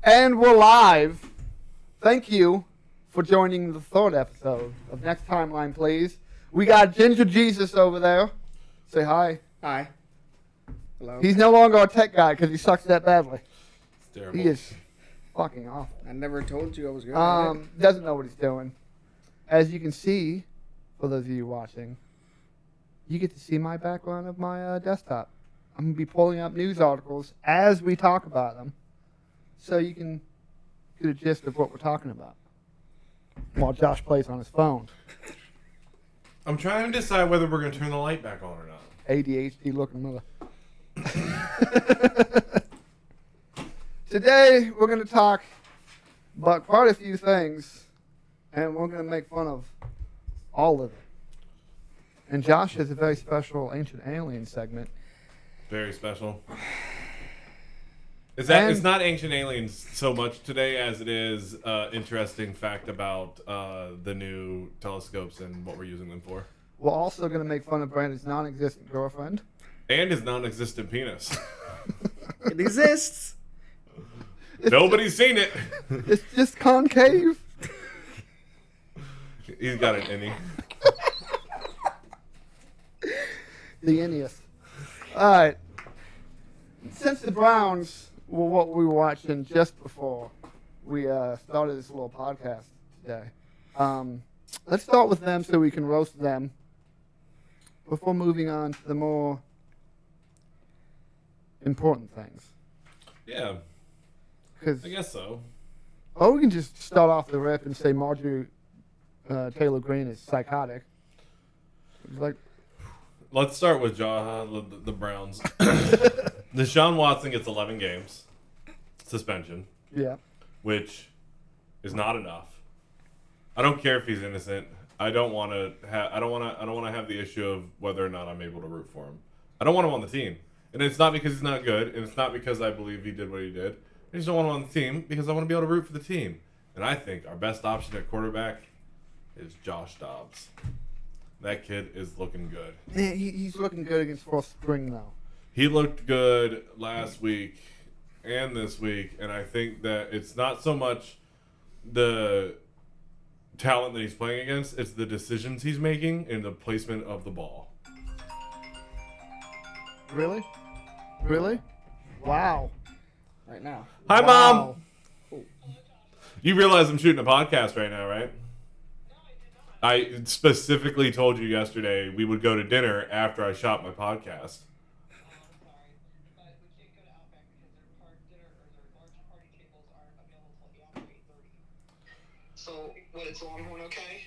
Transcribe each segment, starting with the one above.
And we're live. Thank you for joining the third episode of Next Timeline, Please. We got Ginger Jesus over there. Say hi. Hi. Hello. He's no longer our tech guy because he sucks that badly. It's terrible. He is fucking awful. I never told you I was good at it. Doesn't know what he's doing. As you can see, for those of you watching, you get to see my background of my desktop. I'm going to be pulling up news articles as we talk about them, so you can get a gist of what we're talking about while Josh plays on his phone. I'm trying to decide whether we're going to turn the light back on or not. ADHD looking mother. Today, we're going to talk about quite a few things, and we're going to make fun of all of it. And Josh has a very special Ancient Alien segment. Very special. It's not Ancient Aliens so much today as it is interesting fact about the new telescopes and what we're using them for. We're also going to make fun of Brandon's non-existent girlfriend. And his non-existent penis. It exists. Nobody's seen it. It's just concave. He's got an innie. The inniest. All right. Since the Browns were what we were watching just before we started this little podcast today, let's start with them so we can roast them before moving on to the more important things. Yeah, I guess so. Or we can just start off the rip and say Marjorie Taylor Greene is psychotic. It's like, let's start with the Browns. Deshaun Watson gets 11 games suspension. yeah. Which is not enough. I don't care if he's innocent. I don't want to have the issue of whether or not I'm able to root for him. I don't want him on the team, and it's not because he's not good, and it's not because I believe he did what he did. I just don't want him on the team because I want to be able to root for the team. And I think our best option at quarterback is Josh Dobbs. That kid is looking good. Yeah, he's looking good against Frost Spring, though. He looked good last week and this week, and I think that it's not so much the talent that he's playing against, it's the decisions he's making and the placement of the ball. Really? Really? Wow. Right now. Hi, Wow. Mom! You realize I'm shooting a podcast right now, right? I specifically told you yesterday we would go to dinner after I shot my podcast. So, what, it's Longhorn okay?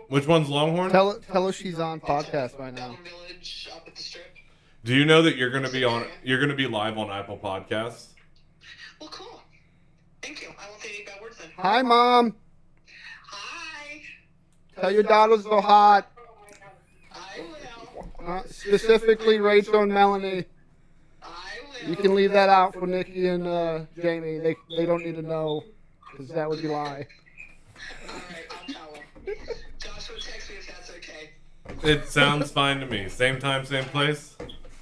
Which one's Longhorn? Tell her she's on podcast right now. Down Village up at the Strip. Do you know that you're gonna be live on Apple Podcasts? Well, cool. Thank you. I won't say any bad words then. Hi, Mom. Hi. Tell your daughters they're hot. I will. Specifically, Rachel and Melanie. I will. You can leave that out for Nikki and Jamie. They don't need to know, because that would be lie. Alright, I'll tell them. Josh will text me if that's okay. It sounds fine to me. Same time, same place?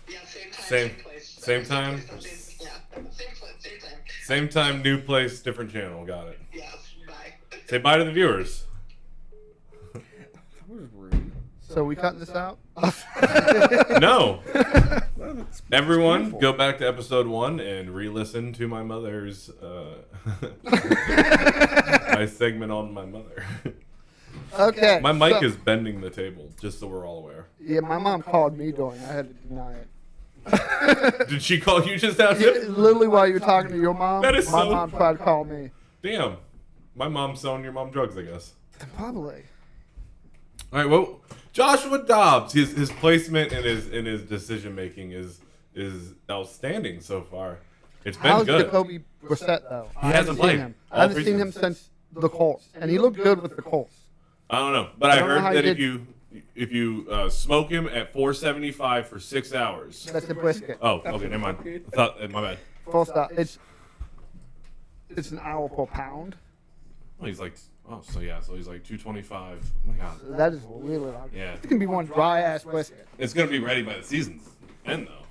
Yeah, same time, Same- same place. same time? Yeah, same place, same time. Same time, new place, different channel. Got it. Yes, bye. Say bye to the viewers. That was rude. So we cutting this out? No. Well, that's Everyone, beautiful. go back to episode 1 and re-listen to my mother's my segment on my mother. Okay. My mic so- is bending the table, just so we're all aware. Yeah, my mom called me during. I had to deny it. Did she call you just after? Yeah, literally while you were talking to your mom, That is my so mom tried to call me. Damn. My mom's selling your mom drugs, I guess. Probably. All right, well, Joshua Dobbs, his placement and his decision making is outstanding so far. It's been How's good. Jacoby Brissett, though? He hasn't played I haven't all seen him preseason. since the Colts, and he looked good with the Colts. I don't know, but I I don't know how heard he that if you smoke him at 475 for 6 hours. That's a brisket. Oh, okay, never mind. I thought, my bad. Full stop. It's an hour per pound. Oh, he's like, so he's like 225. Oh my god. That is really long. Yeah. It can be one dry ass brisket. It's gonna be ready by the season's end though.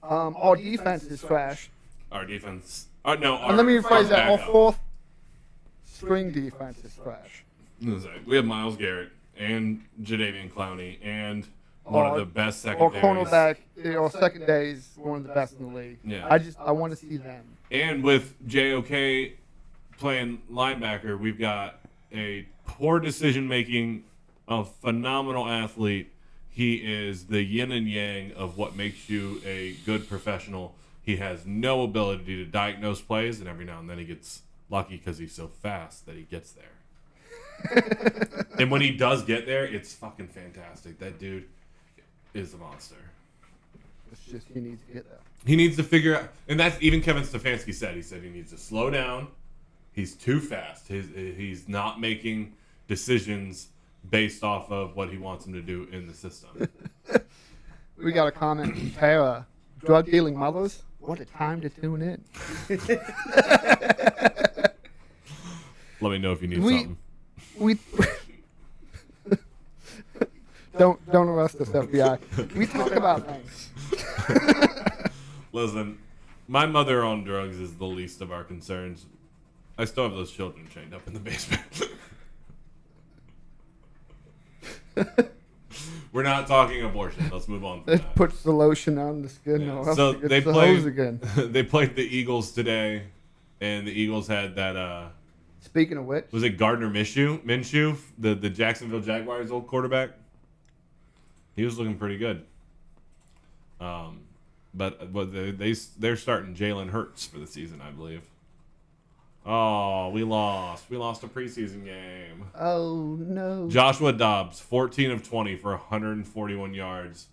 Our defense is trash. Our defense. No, And let me rephrase that. Our backup. fourth string defense is trash. We have Myles Garrett and Jadeveon Clowney and one of the best Or secondaries. cornerback, or secondaries, one of the best in the league. Yeah. I want to see them. And with JOK playing linebacker, we've got a poor decision making, a phenomenal athlete. He is the yin and yang of what makes you a good professional. He has no ability to diagnose plays, and every now and then he gets lucky because he's so fast that he gets there. And when he does get there, it's fucking fantastic. That dude is a monster. It's just he needs to get there. He needs to figure out, and that's even Kevin Stefanski said. He said he needs to slow down. He's too fast. He's not making decisions based off of what he wants him to do in the system. We got a comment from Tara. Drug dealing mothers? What a time to tune in. Let me know if you need something. We don't arrest us, FBI. We talk about things. Listen, my mother on drugs is the least of our concerns. I still have those children chained up in the basement. We're not talking abortion. Let's move on from It that. puts the lotion on the skin. Yeah. Or else So it gets they the played hose again. They played the Eagles today, and the Eagles had that. Speaking of which, Was it Gardner Minshew, the Jacksonville Jaguars' old quarterback? He was looking pretty good. But they're starting Jalen Hurts for the season, I believe. Oh, we lost. We lost a preseason game. oh no. Joshua Dobbs, 14 of 20 for 141 yards,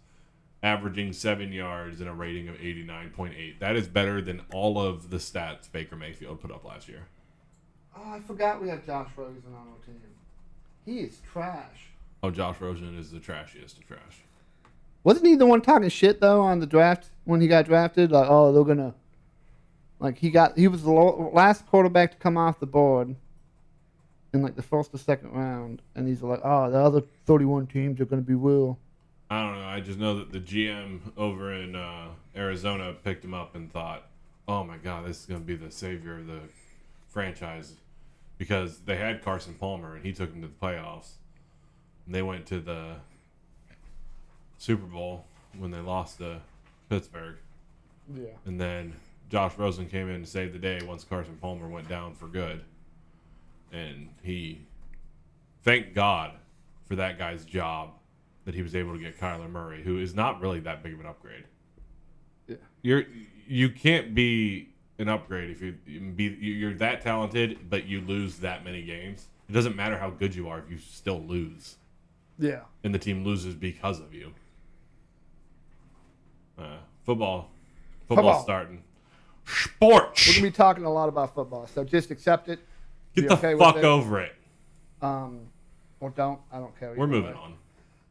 averaging 7 yards and a rating of 89.8. That is better than all of the stats Baker Mayfield put up last year. Oh, I forgot we have Josh Rosen on our team. He is trash. Oh, Josh Rosen is the trashiest of trash. Wasn't he the one talking shit though on the draft when he got drafted? Like, oh, they're gonna. Like he was the last quarterback to come off the board in like the first or second round, and he's like, oh, the other 31 teams are gonna be real. I don't know. I just know that the GM over in Arizona picked him up and thought, oh my God, this is going to be the savior of the franchise, because they had Carson Palmer and he took them to the playoffs. And they went to the Super Bowl when they lost to Pittsburgh. Yeah. And then Josh Rosen came in to save the day once Carson Palmer went down for good. And he, thank God for that guy's job that he was able to get Kyler Murray, who is not really that big of an upgrade. Yeah. You can't be an upgrade if you're that talented, but you lose that many games. It doesn't matter how good you are if you still lose. Yeah. And the team loses because of you. Football starting. Sports. We're gonna be talking a lot about football, so just accept it. Get Be the okay with fuck it. over it. Or don't. I don't care. We're either moving way.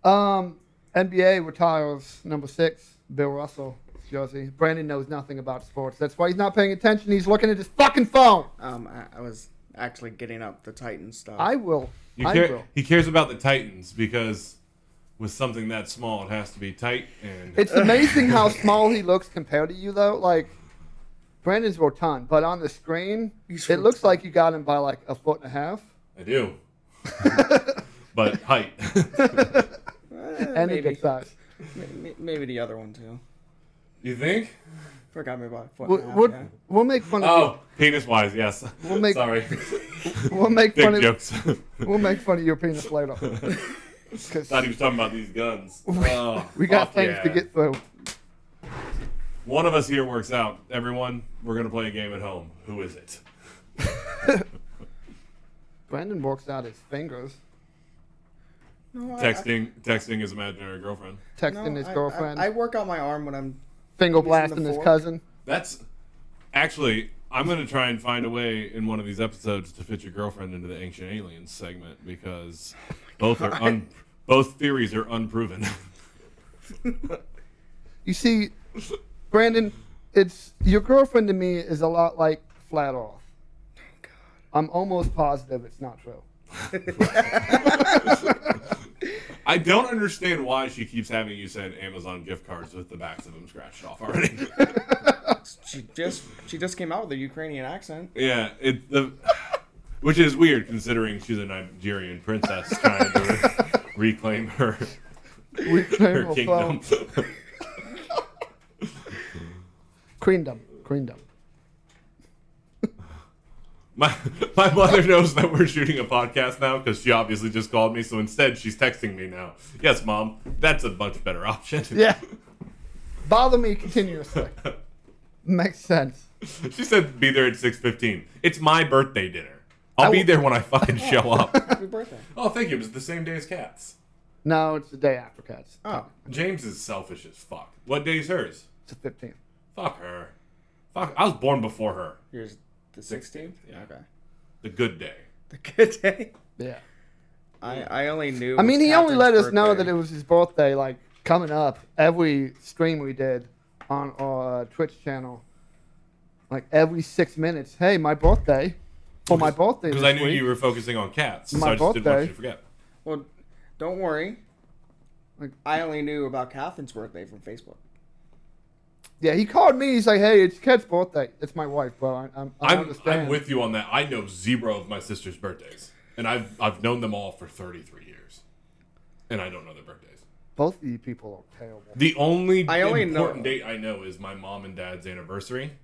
on. NBA retires number 6, Bill Russell jersey. Brandon knows nothing about sports. That's why he's not paying attention. He's looking at his fucking phone. I was actually getting up the Titans stuff. I will. He cares about the Titans because with something that small, it has to be tight. And It's amazing how small he looks compared to you, though. Like, Brandon's rotund, but on the screen, it looks like you got him by like a foot and a half. I do. But height. And he maybe. gets size. Maybe the other one too. You think? Forgot me by a foot. We'll, and a half, we'll, yeah. we'll make fun of Oh, penis wise, yes. We'll make- Sorry. we'll make fun Big of jokes. we'll make fun of your penis later. 'Cause Thought he was talking about these guns. Oh, we got fuck things yeah. to get through. One of us here works out. Everyone, we're going to play a game at home. Who is it? Brandon works out his fingers, No, Texting his imaginary girlfriend. texting his girlfriend, I work out my arm when I'm. finger using the blasting his fork. cousin. That's actually, I'm going to try and find a way in one of these episodes to fit your girlfriend into the Ancient Aliens segment because both are both theories are unproven. You see, Brandon, it's your girlfriend to me is a lot like Flat Earth. I'm almost positive it's not true. I don't understand why she keeps having you send Amazon gift cards with the backs of them scratched off already. She just came out with a Ukrainian accent. Yeah, which is weird considering she's a Nigerian princess trying to reclaim her kingdom. Queendom. My mother knows that we're shooting a podcast now because she obviously just called me. So instead, she's texting me now. Yes, Mom, that's a much better option. Yeah. Bother me continuously. Makes sense. She said be there at 6:15. It's my birthday dinner. I'll be there when I fucking show up. Happy birthday. Oh, thank you. It was the same day as Cats. No, it's the day after Cats. Oh. James is selfish as fuck. What day's hers? It's the 15th. Fuck her. Fuck. I was born before her. Here's the 16th? Yeah. Okay. The good day. The good day. Yeah. I only knew. I mean, he only let us know birthday. that it was his birthday, like, coming up. Every stream we did on our Twitch channel, like, every 6 minutes. Hey, my birthday. For my birthday Because I knew you were focusing on Cats. So My I just didn't want birthday. you to forget. Well, don't worry. Like- I only knew about Catherine's birthday from Facebook. Yeah, he called me. He's like, hey, it's Kat's birthday. It's my wife, bro. I I'm understand. with you on that. I know 0 of my sister's birthdays. And I've known them all for 33 years. And I don't know their birthdays. Both of you people are terrible. The only I only important know- date I know is my mom and dad's anniversary.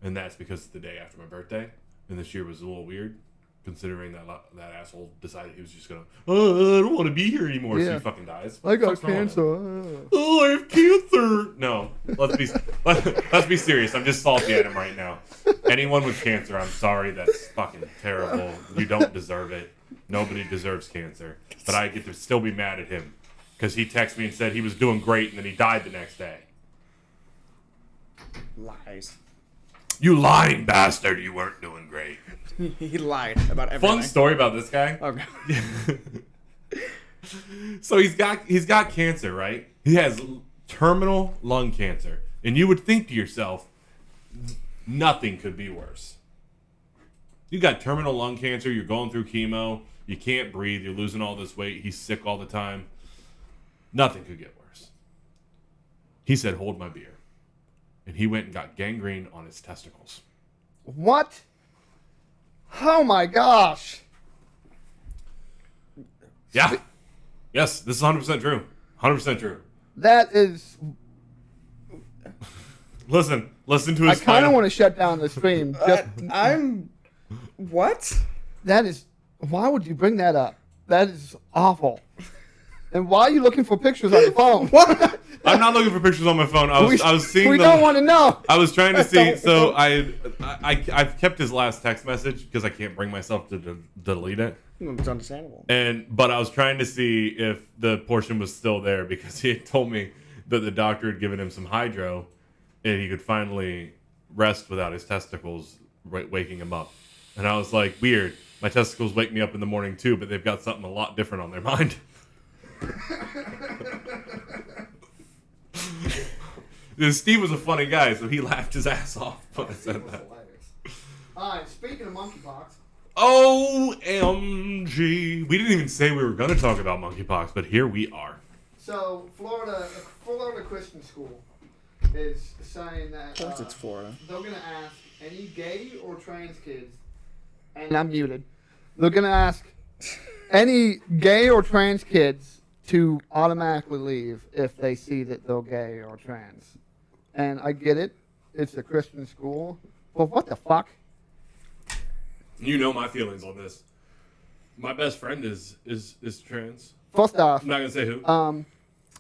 And that's because it's the day after my birthday. And this year was a little weird, considering that asshole decided he was just going to, I don't want to be here anymore, so Yeah. he fucking dies. I got What's wrong with cancer. him? Oh, I have cancer. No, let's be serious. I'm just salty at him right now. Anyone with cancer, I'm sorry. That's fucking terrible. You don't deserve it. Nobody deserves cancer. But I get to still be mad at him because he texted me and said he was doing great, and then he died the next day. Lies. You lying bastard! You weren't doing great. He lied about everything. Fun story about this guy. Okay. So he's got cancer, right? He has terminal lung cancer, and you would think to yourself, nothing could be worse. You got terminal lung cancer. You're going through chemo. You can't breathe. You're losing all this weight. He's sick all the time. Nothing could get worse. He said, "Hold my beer," and he went and got gangrene on his testicles. What? Oh my gosh. Yeah. Yes, this is 100% true. 100% true. That is. Listen to I his kind of final- want to shut down the stream. Just, I'm. What? that is. Why would you bring that up? That is awful. And why are you looking for pictures on your phone? What? I'm not looking for pictures on my phone. I was seeing We the, don't want to know. I was trying to see. Don't- So I've kept his last text message because I can't bring myself to delete it. It's understandable. But I was trying to see if the portion was still there because he had told me that the doctor had given him some hydro, and he could finally rest without his testicles waking him up. And I was like, weird. My testicles wake me up in the morning too, but they've got something a lot different on their mind. Steve was a funny guy, so he laughed his ass off when I said that. Alright, speaking of monkeypox. OMG. We didn't even say we were going to talk about monkeypox, but here we are. So, Florida Christian school is saying that Of course it's Florida. they're going to ask any gay or trans kids, and I'm muted, they're going to ask any gay or trans kids to automatically leave if they see that they're gay or trans. And I get it. It's a Christian school. But what the fuck? You know my feelings on this. My best friend is trans. First off, I'm not going to say who.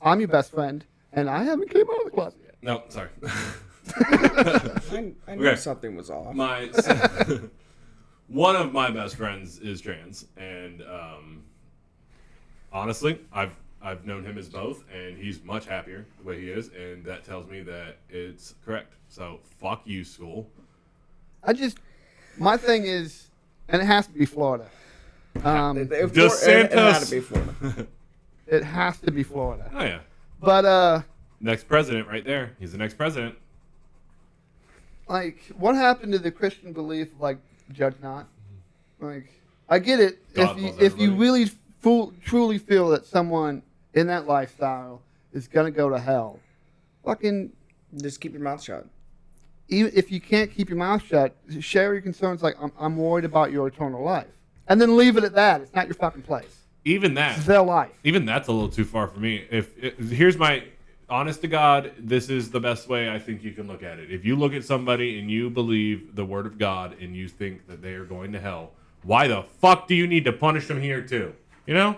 I'm your best friend, and I haven't came out of the closet yet. No, sorry. I knew Okay. something was off. One of my best friends is trans, and honestly, I've known him as both, and he's much happier the way he is, and that tells me that it's correct. So fuck you, school. My thing is, and it has to be Florida. It had to be Florida. It has to be Florida. Oh yeah, But next president right there. He's the next president. like, what happened to the Christian belief of, like, judge not? Like, I get it God if loves you everybody. really truly feel that someone in that lifestyle is gonna go to hell. Fucking Just keep your mouth shut. even if you can't keep your mouth shut, share your concerns like, I'm worried about your eternal life. And then leave it at that. It's not your fucking place. Even that. It's their life. Even that's a little too far for me. Here's my honest to God, this is the best way I think you can look at it. If you look at somebody and you believe the word of God and you think that they are going to hell, why the fuck do you need to punish them here too? You know?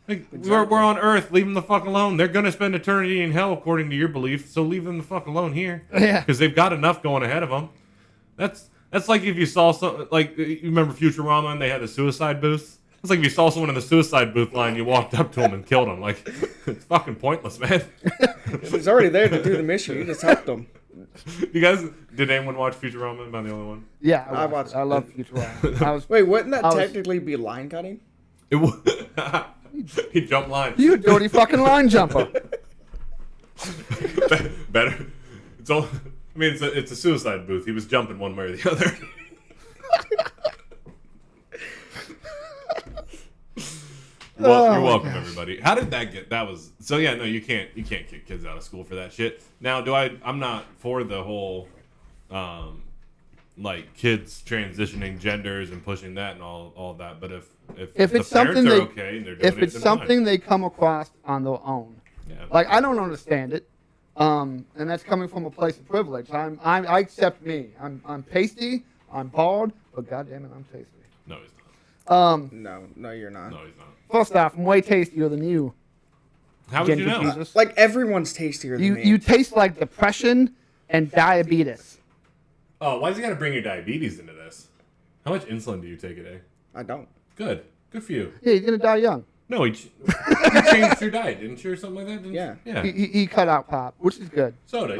Like, we're on Earth. Leave them the fuck alone. They're going to spend eternity in hell according to your belief, so leave them the fuck alone here. Yeah. Because they've got enough going ahead of them. That's like if you saw some, like, you remember Futurama and they had the suicide booth? It's like if you saw someone in the suicide booth line, you walked up to them and killed them. Like, it's fucking pointless, man. He's already there to do the mission. You just helped them. You guys, did anyone watch Futurama? Am I the only one? Yeah, I watched. I love Futurama. Wait, wouldn't that technically be line cutting? It would. He jumped line. You dirty fucking line jumper. Better. It's all. I mean, it's a suicide booth. He was jumping one way or the other. Well, you're welcome, everybody. How did that get? That was so. Yeah, no, you can't kick kids out of school for that shit. Now, I'm not for the whole, like kids transitioning genders and pushing that and all that. But if it's the parents something are okay and they're doing if it's something they come across on their own, yeah. Like I don't understand it, and that's coming from a place of privilege. I accept me. I'm pasty. I'm bald, but goddamn it, I'm tasty. No, he's not. No, you're not. No, he's not. First off, I'm way tastier than you. How would you know? Jesus. Like everyone's tastier than me. You taste like depression and diabetes. Oh, why's he got to bring your diabetes into this? How much insulin do you take a day? I don't. Good for you. Yeah, he's gonna die young. No, you changed your diet, didn't you, or something like that? Yeah. Yeah. He cut out pop, which is good. Soda,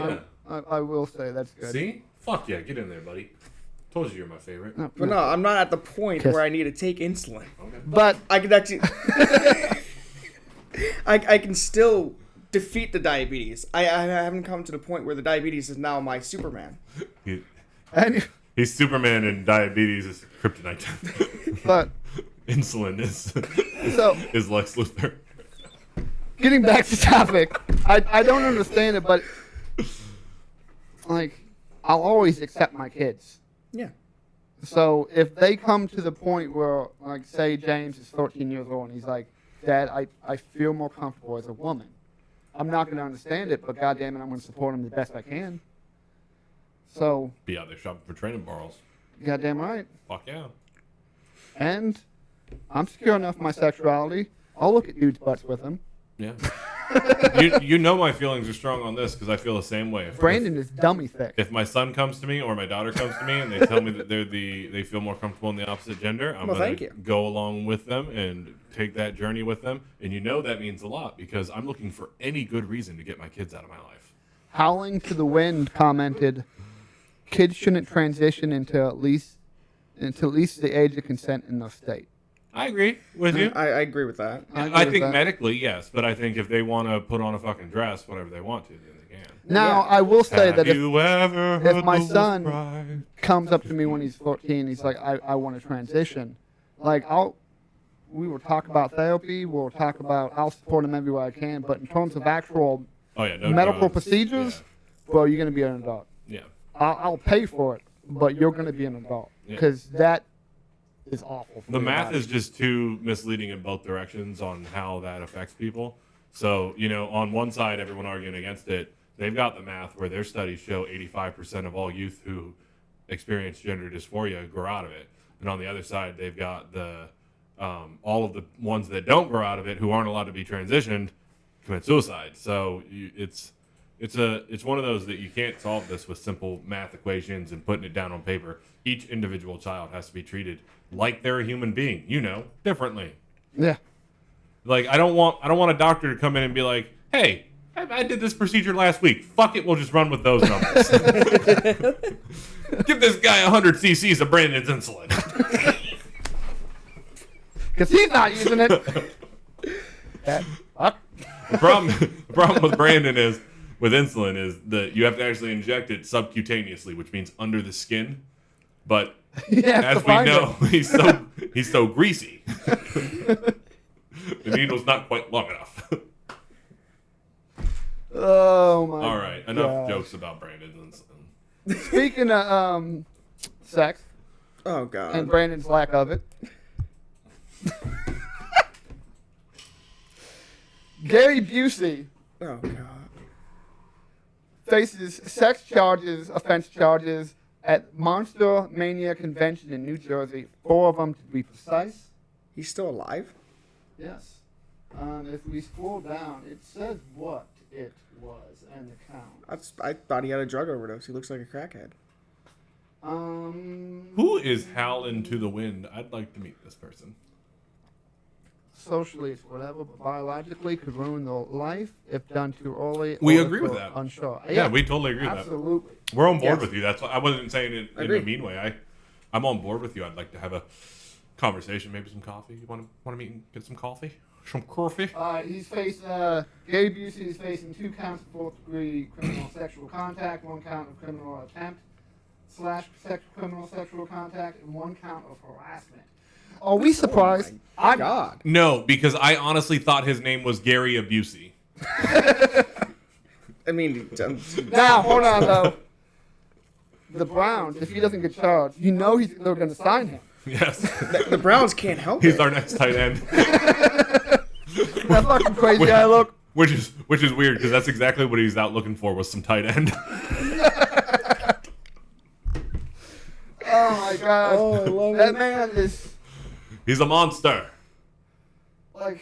yeah. I will say that's good. See? Fuck yeah, get in there, buddy. Told you you're my favorite. But no, I'm not at the point where I need to take insulin. Okay. But I can actually... I can still defeat the diabetes. I haven't come to the point where the diabetes is now my Superman. He's Superman and diabetes is kryptonite. But insulin is Lex Luthor. Getting back to topic, I don't understand it, but like I'll always accept my kids. Yeah. So if they come to the point where, like, say James is 13 years old and he's like, Dad, I feel more comfortable as a woman. I'm not going to understand it, but goddamn it, I'm going to support him the best I can. So Be out there shopping for training borrows. Goddamn right. Fuck yeah. And I'm secure enough in my sexuality. I'll look at dudes' butts with them. Yeah. you know my feelings are strong on this because I feel the same way. Brandon is dummy thick. If my son comes to me or my daughter comes to me and they tell me that they feel more comfortable in the opposite gender, I'm going to go along with them and take that journey with them. And you know that means a lot because I'm looking for any good reason to get my kids out of my life. Howling to the Wind commented, kids shouldn't transition until at least the age of consent in their state. I agree with you. I agree with that. I think medically, yes, but I think if they want to put on a fucking dress, whatever they want to, then they can. Now, I will say that if my son comes up to me when he's 14, he's like, I want to transition. Like, we will talk about therapy. I'll support him everywhere I can. But in terms of actual medical procedures, bro, you're going to be an adult. Yeah. I'll pay for it, but you're going to be an adult. Because that is awful. The math is just too misleading in both directions on how that affects people. So, on one side, everyone arguing against it, they've got the math where their studies show 85% of all youth who experience gender dysphoria grow out of it. And on the other side, they've got the all of the ones that don't grow out of it, who aren't allowed to be transitioned, commit suicide. So it's one of those that you can't solve this with simple math equations and putting it down on paper. Each individual child has to be treated like they're a human being, differently. Yeah. Like I don't want a doctor to come in and be like, "Hey, I did this procedure last week. Fuck it, we'll just run with those numbers. Give this guy 100 cc's of Brandon's insulin." Because he's not using it. The problem with Brandon is with insulin is that you have to actually inject it subcutaneously, which means under the skin. But as we know, he's so greasy. The needle's not quite long enough. Oh my! All right, enough jokes about Brandon's insulin. Speaking of sex Oh God. and Brandon's lack of it, Gary Busey Oh God. faces offense charges at Monster Mania Convention in New Jersey. 4 of them to be precise. He's still alive? Yes. If we scroll down, it says what it was and the count. I thought he had a drug overdose. He looks like a crackhead. Who is howling to the wind? I'd like to meet this person. Socially, it's whatever, but biologically could ruin their life if done too early. We or agree if with they're that. Unsure. Yeah, we totally agree with that. absolutely. We're on board Yes. with you. That's why I wasn't saying it in Agree. a mean way. I'm on board with you. I'd like to have a conversation, maybe some coffee. You want to meet and get some coffee? Some coffee? He's facing Gary Busey is facing 2 counts of 4th-degree criminal sexual contact, 1 count of criminal attempt / criminal sexual contact, and 1 count of harassment. Are we surprised? My God. No, because I honestly thought his name was Gary Busey. I mean, Now, hold on though. The Browns, if he doesn't get charged, they're going to sign him. Yes. the Browns can't help He's it. our next tight end. That fucking crazy I look. Which is weird because that's exactly what he's out looking for, was some tight end. Oh my god. Oh, I love That it. man is He's a monster. like.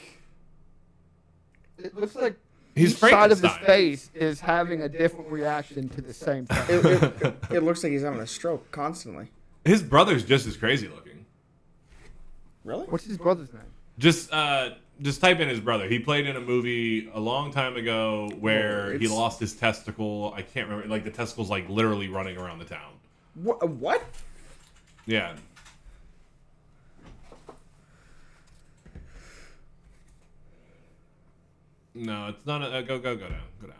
It looks like He's each side of his Frankenstein. face is having a different reaction to the same thing. It looks like he's having a stroke constantly. His brother's just as crazy looking. Really? What's his brother's name? Just type in his brother. He played in a movie a long time ago where he it's- lost his testicle. I can't remember. Like the testicle's like literally running around the town. What? Yeah. No, it's not. Go down. Go down.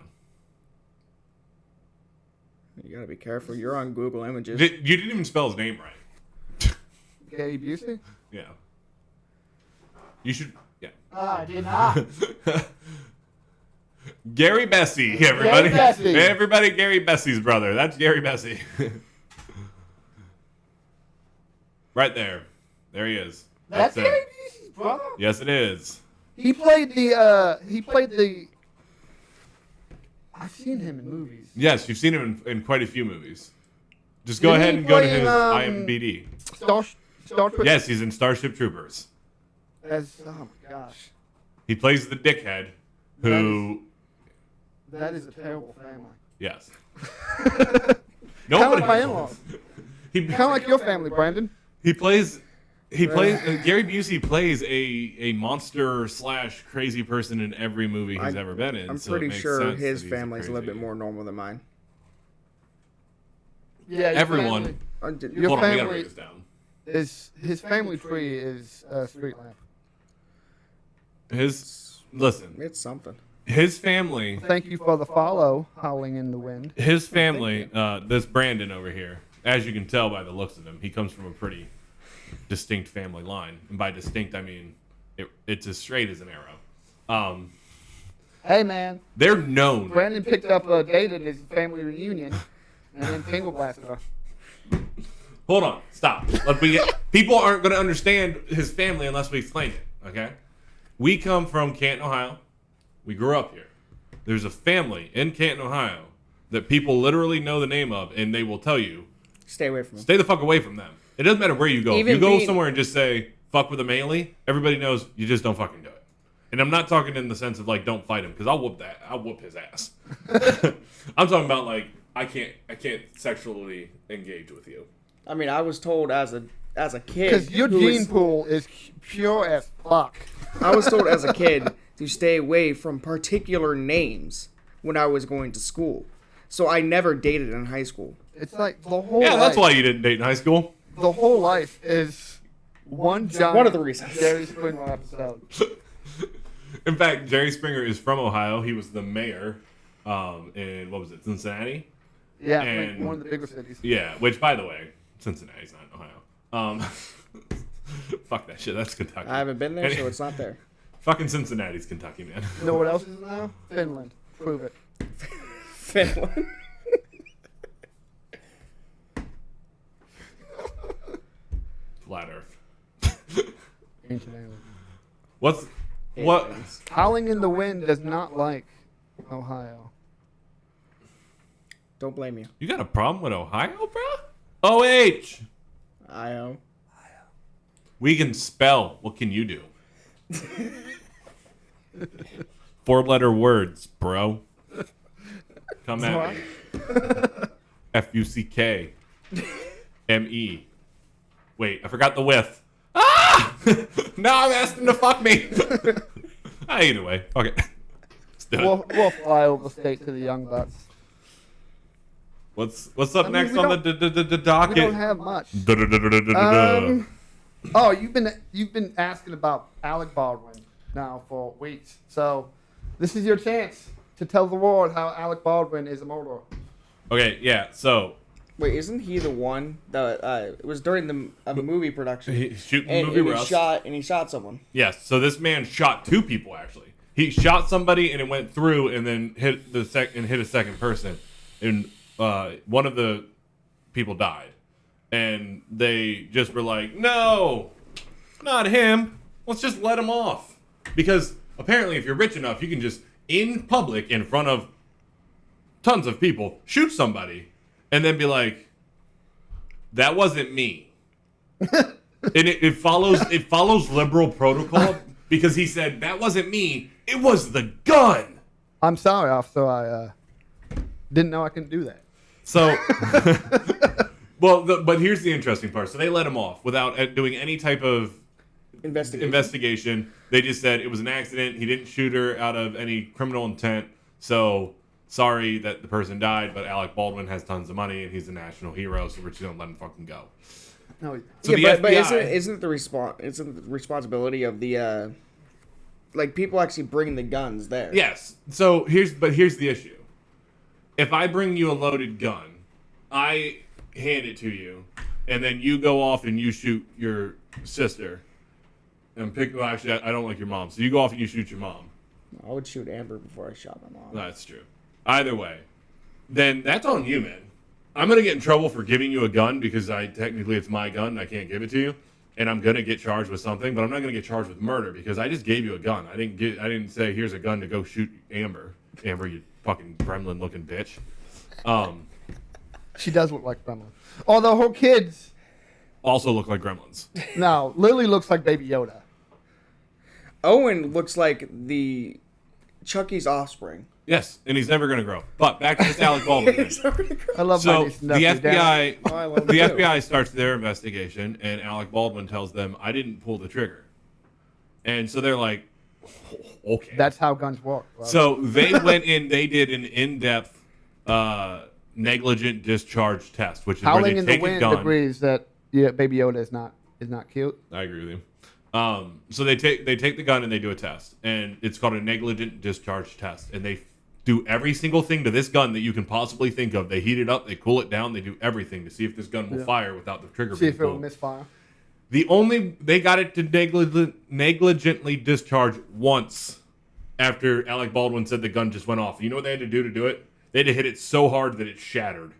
You gotta be careful. You're on Google Images. You didn't even spell his name right. Gary Busey? Yeah. You should. Yeah. I did not. Gary Bessie, everybody. Gary Bessie. Everybody, Gary Bessie's brother. That's Gary Bessie. Right there. There he is. That's it. Gary Busey's brother? Yes, it is. He played the. I've seen him in movies. Yes, you've seen him in quite a few movies. Just go Didn't ahead he and go to play in, his IMDb. Star Trek. Yes, he's in Starship Troopers. As oh my gosh, He plays the dickhead who. that is a terrible family. Yes. Kind of Nobody. like my in-laws. He, Kind of like your family, Brandon. he plays. Gary Busey plays a monster / crazy person in every movie he's ever been in. I'm so it pretty makes sure sense his that he's family's a little crazy. bit more normal than mine. Yeah, your Everyone. family- Your Your Hold on, we gotta family break this down. is his family tree is Street Lamp. Listen, It's something. his family, Thank you for the follow, howling in the wind. this Brandon over here, as you can tell by the looks of him, he comes from a pretty distinct family line, and by distinct I mean it's as straight as an arrow. Hey man, They're known. Brandon picked up a date at his family reunion, and then Tingle blasted her. Hold on, stop. People aren't going to understand his family unless we explain it. Okay, we come from Canton, Ohio. We grew up here. There's a family in Canton, Ohio that people literally know the name of, and they will tell you, Stay away from him. stay the fuck away from them. It doesn't matter where you go. Even If you go being- somewhere and just say, fuck with a melee, everybody knows you just don't fucking do it. And I'm not talking in the sense of like, don't fight him, because I'll whoop his ass. I'm talking about like, I can't sexually engage with you. I mean, I was told as a kid. Because your who gene was- pool is pure as fuck. I was told as a kid to stay away from particular names when I was going to school. So I never dated in high school. It's like the whole Yeah, that's life, why you didn't date in high school. the whole life is one giant one of the reasons. Jerry Springer episode. In fact, Jerry Springer is from Ohio. He was the mayor in, what was it, Cincinnati? Yeah, And- like one of the bigger cities. Yeah, which, by the way, Cincinnati's not in Ohio. Fuck that shit. That's Kentucky. I haven't been there, so it's not there. Fucking Cincinnati's Kentucky, man. You know what else is now? Finland. Prove it. Finland. flat Earth. Ancient aliens. What's what? Aliens. Howling in the Wind does not like Ohio. Don't blame you. You got a problem with Ohio, bro? OH. I We can spell. What can you do? 4-letter words, bro. Come at me. Fuck. Me. Wait, I forgot the with. Ah! Now I'm asking to fuck me. Either way, fuck it. Let's do it. We'll fly over state to the Young Bucks. What's up I mean, next we on don't- the We docket? don't have much. Da-da-da-da-da-da-da. Oh, you've been asking about Alec Baldwin now for weeks. So this is your chance to tell the world how Alec Baldwin is a murderer. Okay, yeah. So Wait, isn't he the one that it was during the movie production? he's shooting and, movie and Rust. he shot someone. Yes. So this man shot 2 people actually. He shot somebody and it went through and then hit a second person, and one of the people died, and they just were like, "No, not him. Let's just let him off." Because apparently, if you're rich enough, you can just in public in front of tons of people shoot somebody and then be like, "That wasn't me." And it follows liberal protocol because he said, "That wasn't me. It was the gun." I'm sorry, officer. I didn't know I couldn't do that. So, but here's the interesting part. So they let him off without doing any type of investigation. They just said it was an accident. He didn't shoot her out of any criminal intent. So sorry that the person died, but Alec Baldwin has tons of money and he's a national hero, so we're just gonna let him fucking go. No, So the but FBI, isn't it the responsibility of the like people actually bring the guns there? yes. So here's the issue. If I bring you a loaded gun, I hand it to you, and then you go off and you shoot your sister. And actually, I don't like your mom. So you go off and you shoot your mom. I would shoot Amber before I shot my mom. That's true. Either way, then that's on you, man. I'm gonna get in trouble for giving you a gun because technically it's my gun and I can't give it to you, and I'm gonna get charged with something. But I'm not gonna get charged with murder because I just gave you a gun. I didn't say here's a gun to go shoot Amber. Amber, you fucking gremlin-looking bitch. she does look like Gremlin. Although her kids, Also look like gremlins. no, Lily looks like Baby Yoda. Owen looks like the Chucky's offspring. Yes, and he's never gonna grow. But back to this Alec Baldwin thing. I love So my the niece and nephew, Dan. FBI, Oh, I love the it too. FBI starts their investigation, and Alec Baldwin tells them, "I didn't pull the trigger," and so they're like, "Okay." That's how guns work. Bro. So they went in. They did an in-depth negligent discharge test, which is where Howling they in the take a Wind gun. agrees that Baby Yoda is not cute. I agree with you. So they take the gun and they do a test, and it's called a negligent discharge test, and they do every single thing to this gun that you can possibly think of. They heat it up, they cool it down, they do everything to see if this gun will fire without the trigger See being if it will pulled. misfire. They got it to negligently discharge once after Alec Baldwin said the gun just went off. You know what they had to do it? They had to hit it so hard that it shattered.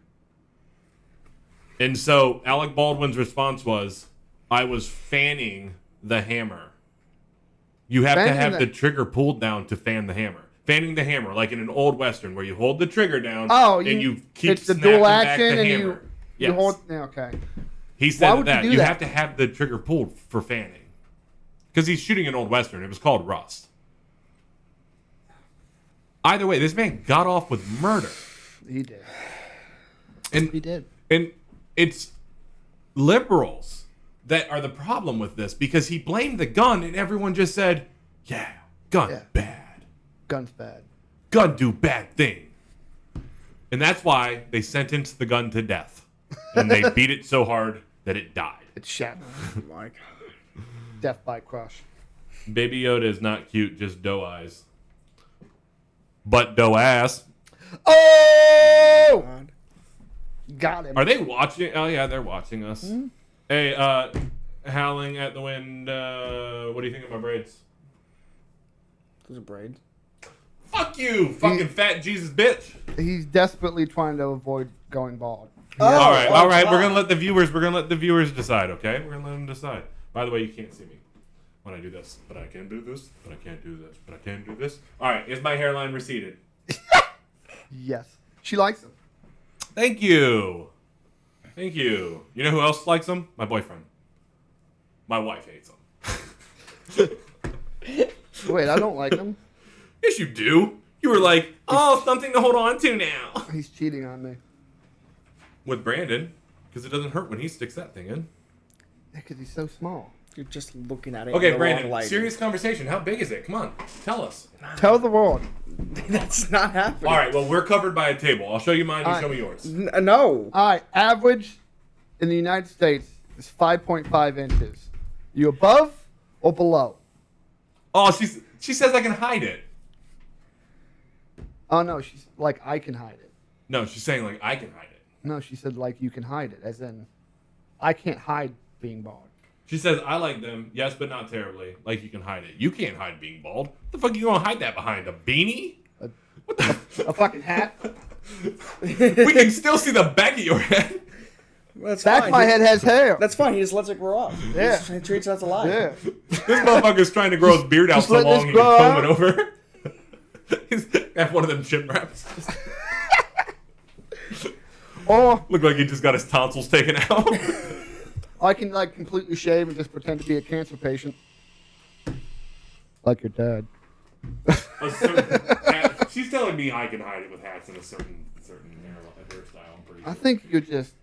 And so Alec Baldwin's response was, "I was fanning the hammer." You have to Fanning have the- the trigger pulled down to fan the hammer. Fanning the hammer, like in an old Western, where you hold the trigger down Oh, and you keep it's the snapping dual back action, the and hammer. you Yes. hold. Yeah, okay. He said would you that do you that? have to have the trigger pulled for fanning, because he's shooting an old Western. It was called Rust. Either way, this man got off with murder, He did. and He did. and it's liberals that are the problem with this, because he blamed the gun and everyone just said, "Yeah, gun Yeah. bad, Gun's bad. gun do bad thing," and that's why they sentenced the gun to death, and they beat it so hard that it died. It's shattered. Like, Death by crush. Baby Yoda is not cute, just doe eyes. But doe ass. Oh! God. Got him. Are they watching? Oh, yeah, they're watching us. Hmm? Hey, Howling at the Wind, what do you think of my braids? Those are braids. Fuck you, fucking fat Jesus bitch. He's desperately trying to avoid going bald. All right. oh, We're God. gonna let the viewers decide. Okay, we're gonna let them decide. By the way, you can't see me when I do this, but I can do this. But I can't do this. But I can do this. All right. Is my hairline receded? Yes. She likes them. Thank you. Thank you. You know who else likes them? My boyfriend. My wife hates them. Wait, I don't like them. Yes, you do. You were like, oh, something to hold on to now. He's cheating on me. With Brandon, because it doesn't hurt when he sticks that thing in. Yeah, because he's so small. You're just looking at it. Okay, in the Brandon, wrong light. serious conversation. How big is it? Come on, tell us. Tell the world. That's not happening. All right, well, we're covered by a table. I'll show you mine, you All right. show me yours. No. All right, average in the United States is 5.5 inches. You above or below? Oh, she says I can hide it. Oh, no, she's like, I can hide it. No, she's saying like I can hide it. No, she said, like, you can hide it, as in, I can't hide being bald. She says I like them, yes, but not terribly. Like you can hide it. You can't hide being bald. What the fuck are you gonna hide that behind? A beanie? What the? A fucking hat? We can still see the back of your head. That's Back fine. of my head has hair. That's fine. He just lets it grow up. Yeah. He treats us alive. Yeah. This motherfucker's trying to grow his beard out Just so let long this he grow can comb out. it over. He's got one of them chin wraps. Or Look like he just got his tonsils taken out. I can, like, completely shave and just pretend to be a cancer patient. Like your dad. A certain hat. She's telling me I can hide it with hats in a certain hairstyle. I'm pretty sure. I think you're just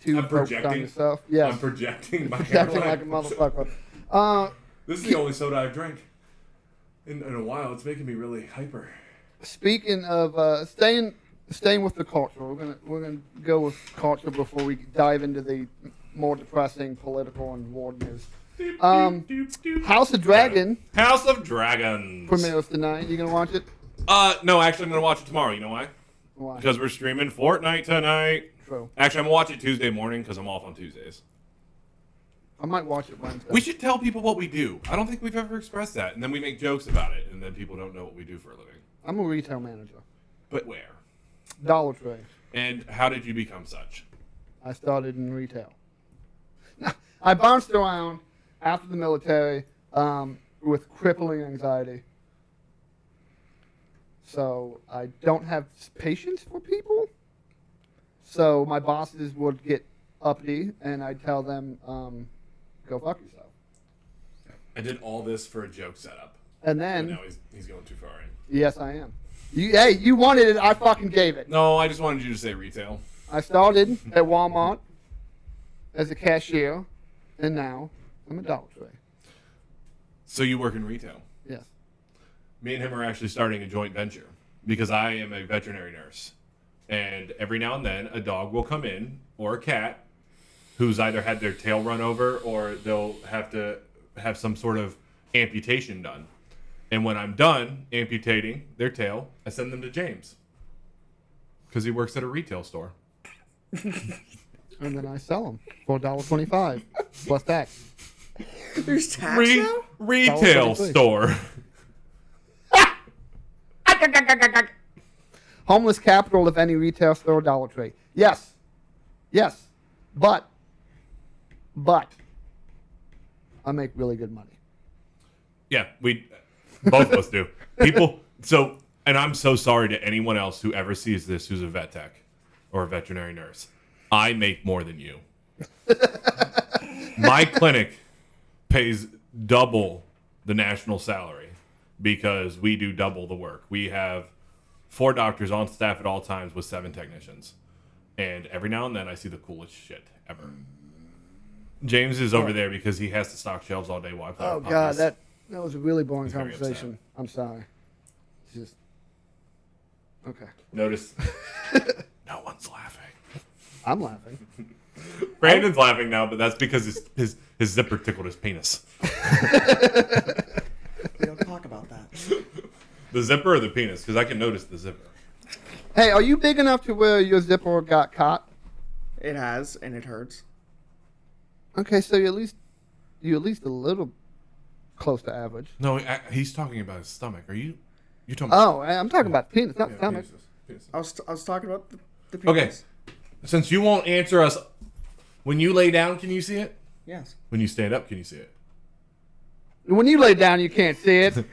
too I'm focused on projecting. yourself. Yes. I'm projecting my Projecting hairline. like a motherfucker. This is the only soda I've drank in a while. It's making me really hyper. Speaking of staying with the culture, we're gonna go with culture before we dive into the more depressing political and war news. House of Dragon House of Dragons. premieres tonight. You gonna watch it? No, actually, I'm gonna watch it tomorrow. You know why? Why? Because we're streaming Fortnite tonight. True. Actually, I'm gonna watch it Tuesday morning because I'm off on Tuesdays. I might watch it Wednesday. We should tell people what we do. I don't think we've ever expressed that, and then we make jokes about it, and then people don't know what we do for a living. I'm a retail manager. But where? Dollar Tree. And how did you become such? I started in retail. I bounced around after the military with crippling anxiety. So I don't have patience for people. So my bosses would get uppity, and I'd tell them, go fuck yourself. I did all this for a joke setup. And And then, now he's going too far in. yes, I am. You wanted it, I fucking gave it. No, I just wanted you to say retail. I started at Walmart as a cashier, and now I'm a Dollar Tree. So you work in retail. Yes. Me and him are actually starting a joint venture because I am a veterinary nurse. And every now and then, a dog will come in, or a cat, who's either had their tail run over or they'll have to have some sort of amputation done. And when I'm done amputating their tail, I send them to James because he works at a retail store. And then I sell them for $1.25 plus tax. There's tax now? Retail $1.23. store. Homeless capital of any retail store, Dollar Tree. Yes. Yes. But I make really good money. Yeah, both of us do. People, and I'm so sorry to anyone else who ever sees this who's a vet tech or a veterinary nurse. I make more than you. My clinic pays double the national salary because we do double the work. We have 4 doctors on staff at all times with 7 technicians. And every now and then I see the coolest shit ever. James is over there because he has to stock shelves all day while I play Oh with God, puppies. that was a really boring He's very conversation. I'm sorry. It's just okay. Notice no one's laughing. I'm laughing. Brandon's laughing now, but that's because his zipper tickled his penis. We don't talk about that. The zipper or the penis? Because I can notice the zipper. Hey, are you big enough to where your zipper got caught? It has, and it hurts. Okay, so you're at least a little close to average. No, he's talking about his stomach. Are you talking about Oh, I'm talking about penis, not stomach. penises. I was talking about the Okay. penis. Since you won't answer us, when you lay down, can you see it? Yes. When you stand up, can you see it? When you lay down, you can't see it.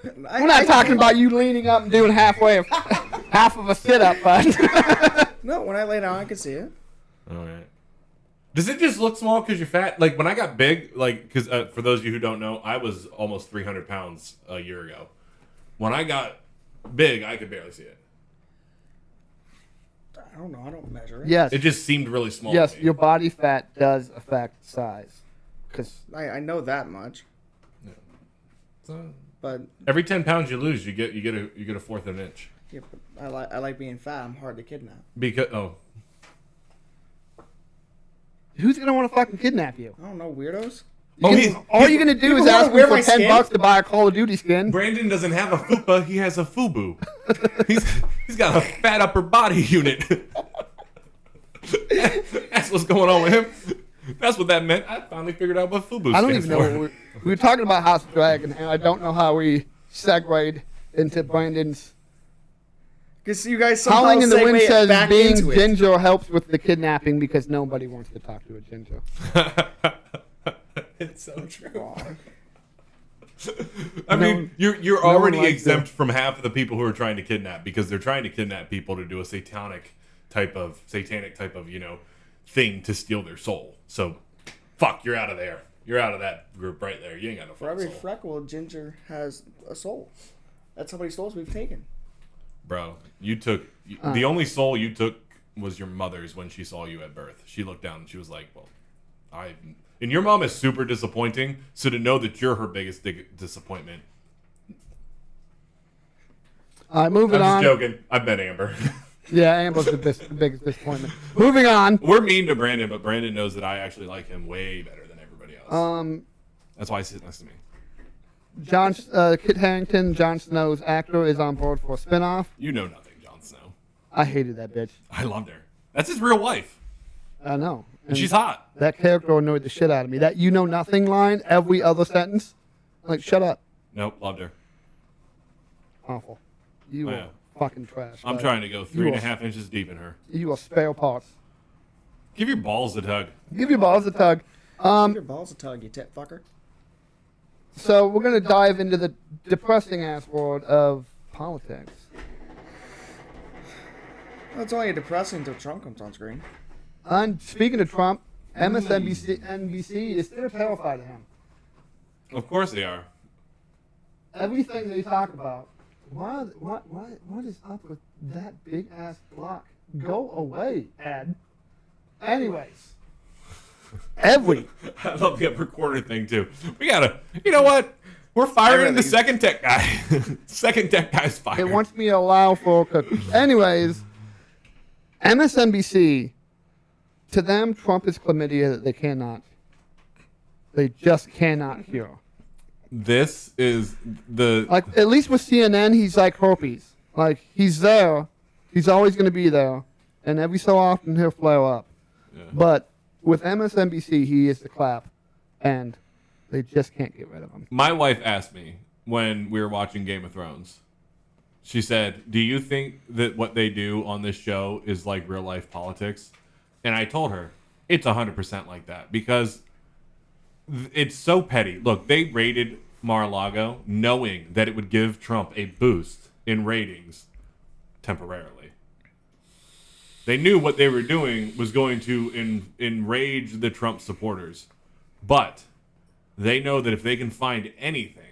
We're not talking about you leaning up and doing half of a sit-up, bud. No, when I lay down, I can see it. All right. Does it just look small because you're fat? Like, when I got big, like, because for those of you who don't know, I was almost 300 pounds a year ago. When I got big, I could barely see it. I don't know. I don't measure it. Yes. It just seemed really small. Yes, to me. your body fat does affect size. Cause I know that much. So, But every 10 pounds you lose, you get a fourth of an inch. yeah, but I like being fat. I'm hard to kidnap. Because who's gonna want to fucking kidnap you? I don't know, weirdos. All you're gonna do is people ask wanna wear me for my skin? $10 to buy a Call of Duty skin. Brandon doesn't have a fupa, he has a fubu. He's got a fat upper body unit. That's what's going on with him. That's what that meant. I finally figured out what fubu I don't stands even know. for. What we were talking about House of Dragon, and I don't know how we segued into Brandon's. Because you guys somehow Howling in the Wind segue it says back being into it. ginger helps with the kidnapping because nobody wants to talk to a ginger. It's so true. No I mean, you're one already likes exempt from half of the people who are trying to kidnap because they're trying to kidnap people to do a satanic type of thing to steal their soul. So, fuck, you're out of there. You're out of that group right there. You ain't got no For fucking every soul. freckle, Ginger has a soul. That's how many souls we've taken. Bro, you took the only soul you took was your mother's when she saw you at birth. She looked down and she was like, "Well, and your mom is super disappointing. So to know that you're her biggest disappointment." All right, moving I'm on. just joking. I bet Amber. Yeah, Amber's the biggest disappointment. Moving on. We're mean to Brandon, but Brandon knows that I actually like him way better than everybody else. That's why he sits next to me. Kit Harington, Jon Snow's actor, is on board for a spinoff. You know nothing, Jon Snow. I hated that bitch. I loved her. That's his real wife, I know. and she's hot. That character annoyed the shit out of me. That "you know nothing" line, every other sentence. Like, shut up. Nope, loved her. Awful. You Oh, are yeah. fucking trash. I'm bud. trying to go 3.5 inches deep in her. You are spare parts. Give your balls a tug. Give your balls a tug. Give your balls a tug, you tit fucker. So we're going to dive into the depressing ass world of politics. Well, it's only depressing until Trump comes on screen. And speaking of Trump, MSNBC is still terrified of him. Of course they are. Everything they talk about, what is up with that big ass block? Go away, Ed. Anyways, I love the recorder thing too. We gotta, you know what? We're firing the second tech guy. Second tech guy's fired. it wants me to allow for cookies. Anyways, MSNBC, to them, Trump is chlamydia that they just cannot cure. This is the Like, at least with CNN, he's like herpes. Like, he's there. He's always going to be there. And every so often, he'll flare up. Yeah. But with MSNBC, he is the clap. And they just can't get rid of him. My wife asked me when we were watching Game of Thrones. She said, "Do you think that what they do on this show is like real life politics?" And I told her, it's 100% like that because it's so petty. Look, they raided Mar-a-Lago knowing that it would give Trump a boost in ratings temporarily. They knew what they were doing was going to enrage the Trump supporters. But they know that if they can find anything,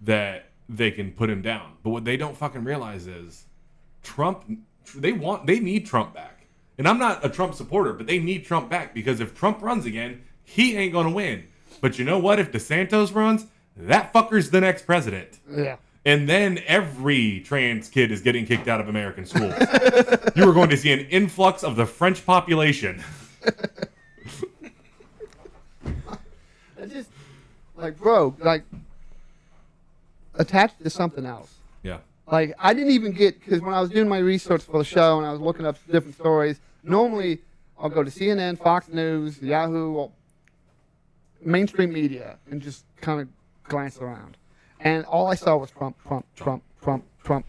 that they can put him down. But what they don't fucking realize is they need Trump back. And I'm not a Trump supporter, but they need Trump back because if Trump runs again, he ain't going to win. But you know what? If DeSantis runs, that fucker's the next president. Yeah. And then every trans kid is getting kicked out of American schools. You are going to see an influx of the French population. It's just, like, bro, like, attached to something else. Yeah. Like, I didn't even get, because when I was doing my research for the show and I was looking up different stories, normally I'll go to CNN, Fox News, Yahoo, or mainstream media, and just kind of glance around. And all I saw was Trump, Trump, Trump, Trump, Trump.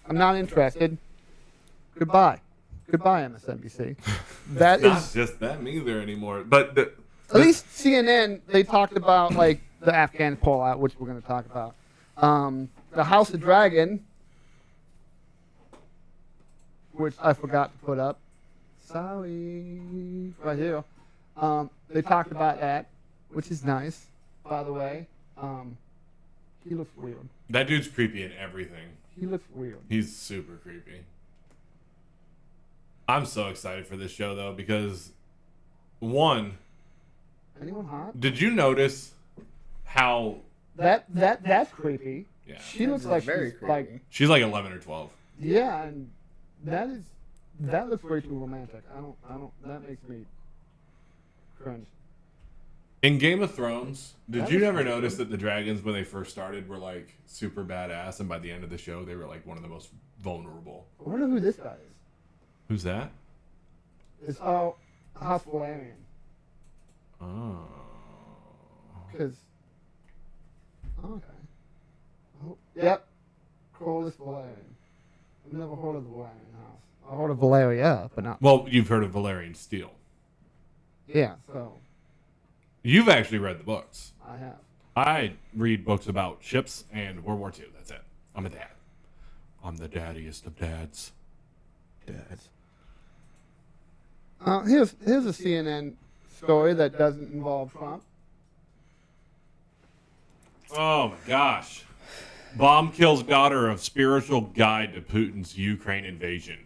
I'm not interested. Goodbye. Goodbye, MSNBC. That Not is just them either anymore. But at least CNN. They talked about like the Afghan pullout, which we're going to talk about. The House of Dragon, which I forgot to put up. Sorry, right here. They talked about that, which is nice, by the way. He looks weird. that dude's creepy in everything. He looks weird. He's super creepy. I'm so excited for this show though because one, Anyone hot? did you notice how That's creepy. yeah She looks like very she's creepy. like she's like 11 or 12. yeah, and that looks way too romantic. I don't. That makes me cringe. In Game of Thrones, did That you was ever creepy. notice that the dragons when they first started were like super badass and by the end of the show they were like one of the most vulnerable? I wonder who this guy is. Who's that? It's House Valerian. Oh. Because. Okay. Oh, yep. Corlys Valerian. I've never heard of the Valerian house. I heard of Valeria, but not. Well, you've heard of Valerian Steel. Yeah, so You've actually read the books. I have. I read books about ships and World War II. That's it. I'm a dad. I'm the daddiest of dads. Dads. Here's a CNN story that doesn't involve Trump. Oh my gosh. Bomb kills daughter of spiritual guide to Putin's Ukraine invasion.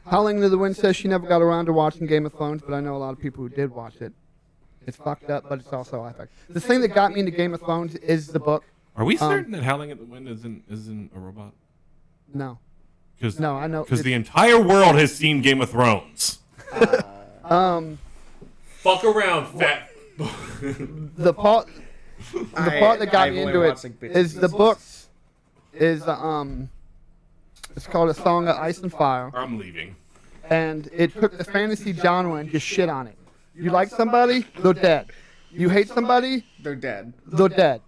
Howling to the Wind says she never got around to watching Game of Thrones, but I know a lot of people who did watch it. It's fucked up, but it's also epic. The thing that got me into Game of Thrones is the book. Are we certain that Howling at the Wind isn't a robot? No. Because No, I know. the entire world has seen Game of Thrones. Fuck around, fat. The part that got I've me only into watched, it like, bits is and the pieces. book is it's called A Song of Ice and Fire, I'm leaving. and it took the fantasy genre and just shit on it. You like somebody, they're dead. You hate somebody, They're dead. they're dead.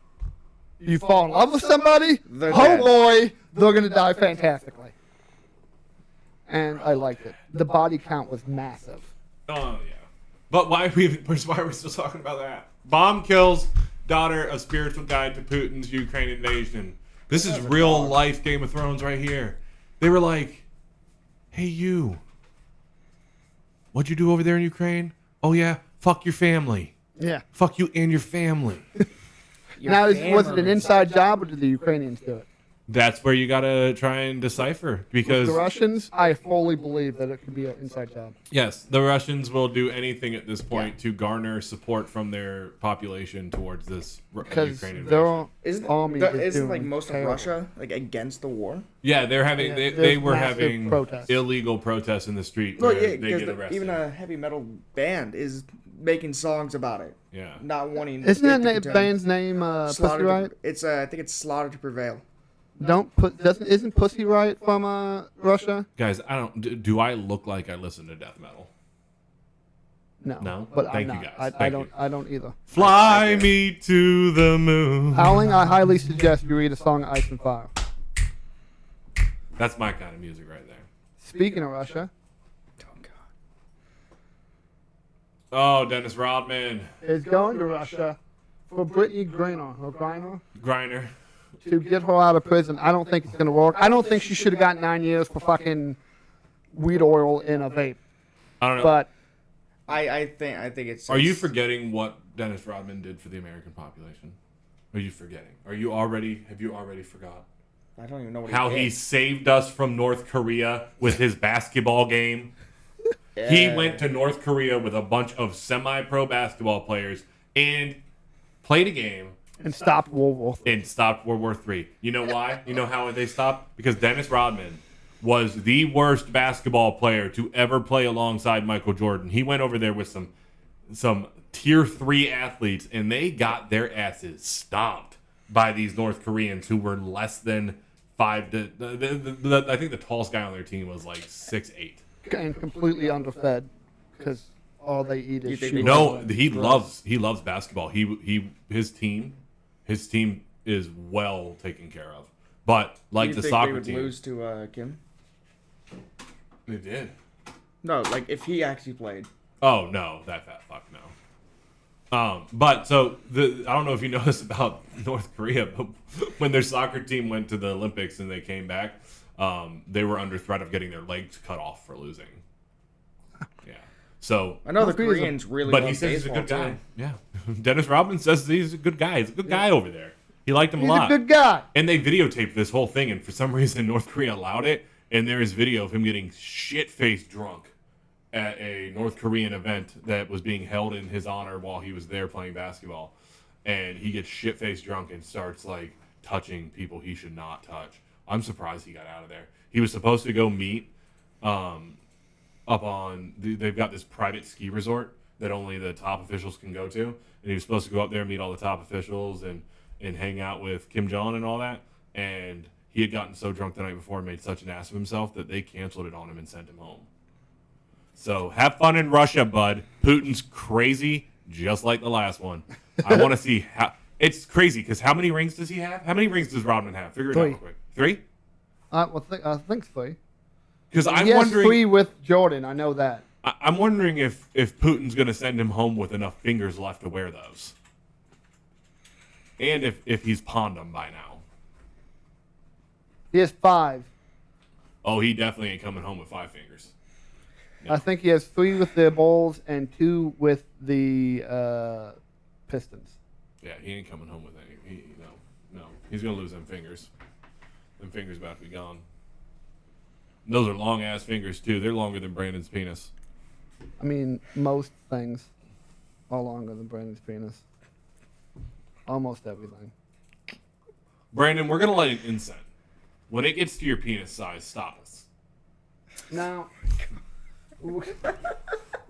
You fall in love with somebody, They're oh dead. boy, they're gonna die fantastically. And I liked it. The body count was massive. Oh yeah. But why are we still talking about that? Bomb kills daughter of spiritual guide to Putin's Ukraine invasion. This is real life Game of Thrones right here. They were like, "Hey you, what'd you do over there in Ukraine? Oh yeah, fuck your family. Yeah. Fuck you and your family." Now, was it an inside job or did the Ukrainians do it? That's where you gotta try and decipher because The Russians, I fully believe that it could be an inside job. yes, the Russians will do anything at this point to garner support from their population towards this Because Ukraine invasion. their Isn't army is isn't like doing most terrible. of Russia like against the war? Yeah, they're having Yeah, they there's were massive having protests. illegal protests in the street Well, where yeah, they get because arrested. even a heavy metal band is making songs about it, yeah. not wanting. Isn't it that to na- continue. band's name Pussy Slaughter to- Riot? It's I think it's Slaughter to Prevail. Isn't Pussy Riot from Russia? Guys, I don't do I look like I listen to death metal? No. No? But Thank I'm you, not. guys. I Thank don't. you. I don't either. Fly me to the moon. Howling, I highly suggest you read a song of Ice and Fire. That's my kind of music right there. Speaking of Russia, Oh God. Oh, Dennis Rodman, is going to Russia for Brittany Griner Griner. to get her out of prison. I don't think it's going to work. I don't think she should have got 9 years for fucking weed oil in a vape. I don't know. But I think it's. Are you forgetting what Dennis Rodman did for the American population? Are you forgetting? Have you already forgot? I don't even know what How he he did. saved us from North Korea with his basketball game. He went to North Korea with a bunch of semi-pro basketball players and played a game and stopped World War III. and stopped World War III. You know why? You know how they stopped? Because Dennis Rodman was the worst basketball player to ever play alongside Michael Jordan. He went over there with some tier 3 athletes, and they got their asses stomped by these North Koreans who were less than 5 to. I think the tallest guy on their team was like 6'8". And completely underfed because all they eat You is think shoe they- No, oil. he loves basketball. His team is well taken care of. But like you the think soccer they would team, lose to Kim? they did. No, like if he actually played. Oh no, that fat fuck no. But so I don't know if you know this about North Korea, but when their soccer team went to the Olympics and they came back, they were under threat of getting their legs cut off for losing. Yeah. So I know the North Korea's Koreans really but love he says he's a baseball good guy. too. Yeah. Dennis Rodman says he's a good guy. He's a good guy over there. He liked him He's a lot. a good guy. And they videotaped this whole thing, and for some reason North Korea allowed it, and there is video of him getting shit-faced drunk at a North Korean event that was being held in his honor while he was there playing basketball. And he gets shit-faced drunk and starts, like, touching people he should not touch. I'm surprised he got out of there. He was supposed to go meet up on... They've got this private ski resort that only the top officials can go to. And he was supposed to go up there and meet all the top officials and hang out with Kim Jong and all that. And he had gotten so drunk the night before and made such an ass of himself that they canceled it on him and sent him home. So have fun in Russia, bud. Putin's crazy, just like the last one. I want to see how... It's crazy, because how many rings does he have? How many rings does Rodman have? Figure it out real quick. 3? I think 3. Because I'm He has wondering... 3 with Jordan. I know that. I'm wondering if Putin's going to send him home with enough fingers left to wear those. And if he's pawned them by now. He has 5. Oh, he definitely ain't coming home with 5 fingers. I think he has 3 with the Bulls and 2 with the Pistons. Yeah, he ain't coming home with any. No. He's going to lose them fingers. Them fingers about to be gone. And those are long-ass fingers, too. They're longer than Brandon's penis. I mean, most things are longer than Brandon's penis. Almost everything. Brandon, we're going to let it insert. When it gets to your penis size, stop us. Now, we're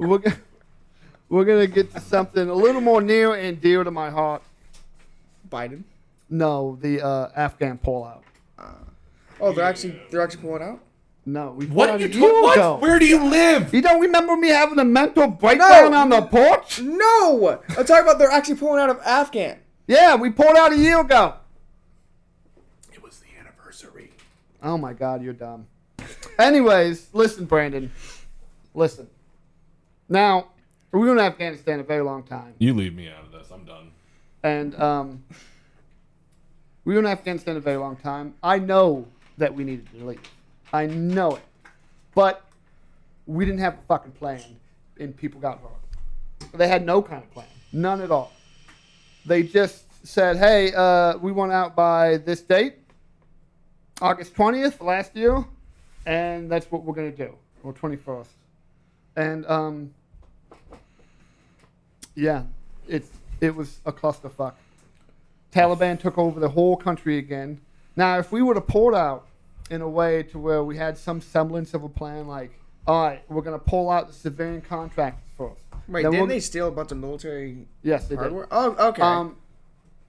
going to get to something a little more near and dear to my heart. Biden. No, the Afghan pullout. Oh, they're actually pulling out. No, we pulled What out are a you year talking? What? ago. Where do you live? You don't remember me having a mental breakdown on the porch? No, I'm talking about they're actually pulling out of Afghan. Yeah, we pulled out a year ago. It was the anniversary. Oh my God, you're dumb. Anyways, listen, Brandon. Listen. Now, we were in Afghanistan a very long time. You leave me out of this. I'm done. And we were in Afghanistan a very long time. I know that we needed to leave. I know it. But we didn't have a fucking plan, and people got hurt. They had no kind of plan. None at all. They just said, hey, we went out by this date, August 20th last year, and that's what we're going to do, or 21st. And, yeah, it was a clusterfuck. Taliban took over the whole country again. Now, if we would have pulled out in a way to where we had some semblance of a plan, like, all right, we're going to pull out the civilian contractors first. Wait, Then didn't they steal a bunch of military Yes, they did. hardware? Oh, okay.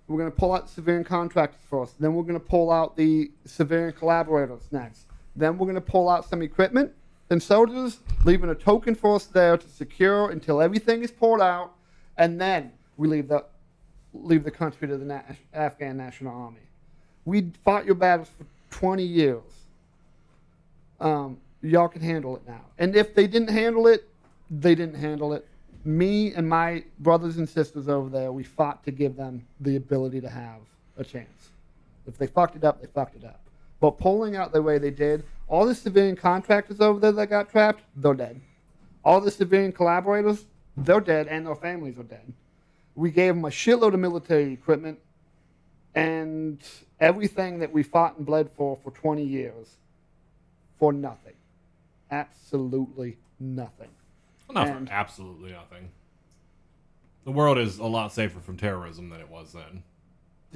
We're going to pull out the civilian contractors first. Then we're going to pull out the civilian collaborators next. Then we're going to pull out some equipment and soldiers, leaving a token force there to secure until everything is pulled out, and then we leave the country to the Afghan National Army. We fought your battles for 20 years. Y'all can handle it now. And if they didn't handle it, they didn't handle it. Me and my brothers and sisters over there, we fought to give them the ability to have a chance. If they fucked it up, they fucked it up. But pulling out the way they did, all the civilian contractors over there that got trapped, they're dead. All the civilian collaborators, they're dead, and their families are dead. We gave them a shitload of military equipment and everything that we fought and bled for 20 years for nothing. Absolutely nothing. Well, not for absolutely nothing. The world is a lot safer from terrorism than it was then.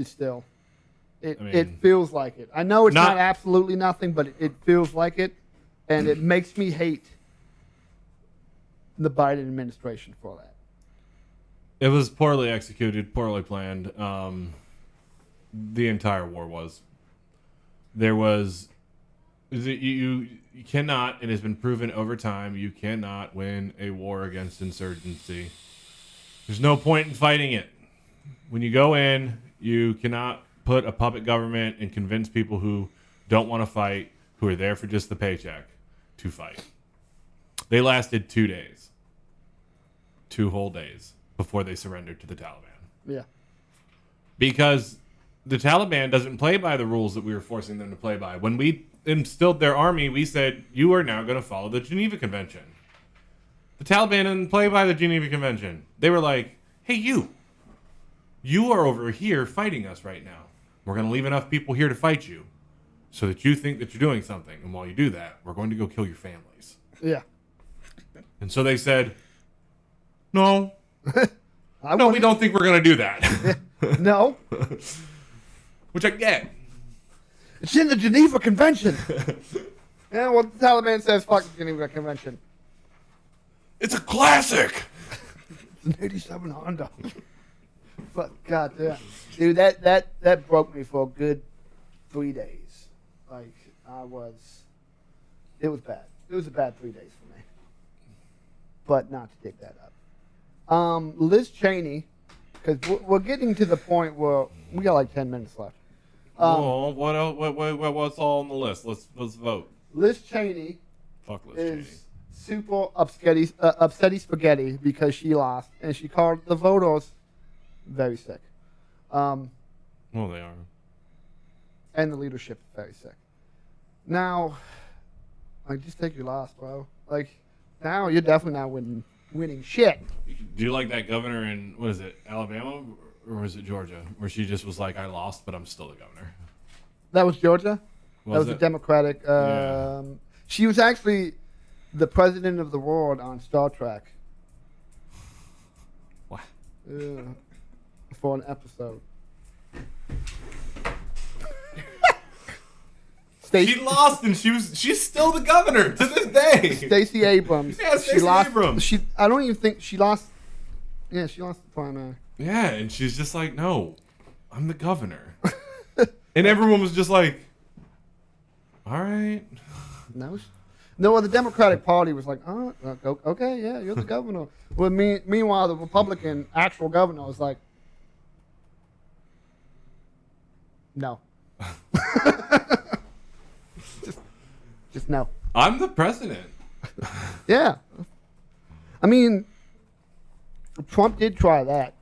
Still, it feels like it. I know it's not absolutely nothing, but it feels like it, and it makes me hate the Biden administration for that. It was poorly executed, poorly planned. The entire war was. There was... You cannot, it has been proven over time, you cannot win a war against insurgency. There's no point in fighting it. When you go in, you cannot put a puppet government and convince people who don't want to fight, who are there for just the paycheck, to fight. They lasted 2 days. 2 whole days before they surrendered to the Taliban. Yeah. Because the Taliban doesn't play by the rules that we were forcing them to play by. When we instilled their army, we said, you are now going to follow the Geneva Convention. The Taliban didn't play by the Geneva Convention. They were like, hey, you are over here fighting us right now. We're going to leave enough people here to fight you so that you think that you're doing something. And while you do that, we're going to go kill your families. Yeah. And so they said, no. I No, want- we don't think we're going to do that. No. Which I get. It's in the Geneva Convention. Yeah, well, the Taliban says fuck the Geneva Convention. It's a classic. It's an 87 Honda. But goddamn, dude, that broke me for a good 3 days. Like it was bad. It was a bad 3 days for me. But not to dig that up. Liz Cheney, because we're getting to the point where we got like 10 minutes left. What else? What's all on the list? Let's vote. Liz Cheney Fuck Liz Cheney. is super upsetty spaghetti because she lost, and she called the voters very sick. Well, they are. And the leadership is very sick. Now, like, just take your loss, bro. Like, now you're definitely not winning shit. Do you like that governor in, what is it, Alabama? Or was it Georgia? Where she just was like, I lost, but I'm still the governor. That was Georgia? That was a it? Democratic. Yeah. She was actually the president of the world on Star Trek. What? Yeah. For an episode. She lost and she's still the governor to this day. Stacey Abrams. Yeah, Stacey Abrams. I don't even think she lost. Yeah, she lost the primary. Yeah, and she's just like, no, I'm the governor. And everyone was just like, all right. No. No, the Democratic Party was like, oh, okay, yeah, you're the governor. Well, meanwhile, the Republican actual governor was like, no. just no. I'm the president. Yeah. I mean, Trump did try that,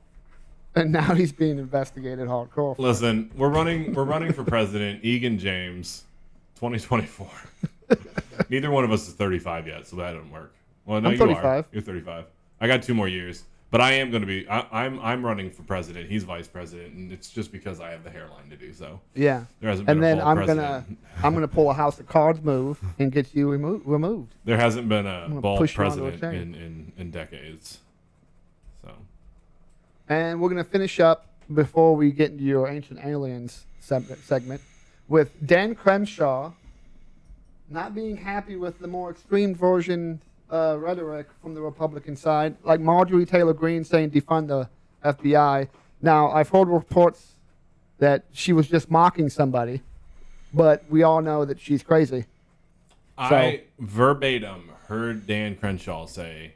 and now he's being investigated hardcore. Listen, we're running for president, Egan James, 2024. Neither one of us is 35 yet, so that doesn't work. Well, no, I'm you 35. are. You're 35. I got 2 more years, but I am going to be. I'm running for president. He's vice president, and it's just because I have the hairline to do so. Yeah. There hasn't been And a then bald I'm president. gonna pull a House of Cards move and get you removed. There hasn't been a gonna bald push you onto a president chain. in decades. So And we're gonna finish up before we get into your Ancient Aliens segment with Dan Crenshaw not being happy with the more extreme version rhetoric from the Republican side, like Marjorie Taylor Greene saying defund the FBI. Now, I've heard reports that she was just mocking somebody, but we all know that she's crazy. I verbatim heard Dan Crenshaw say,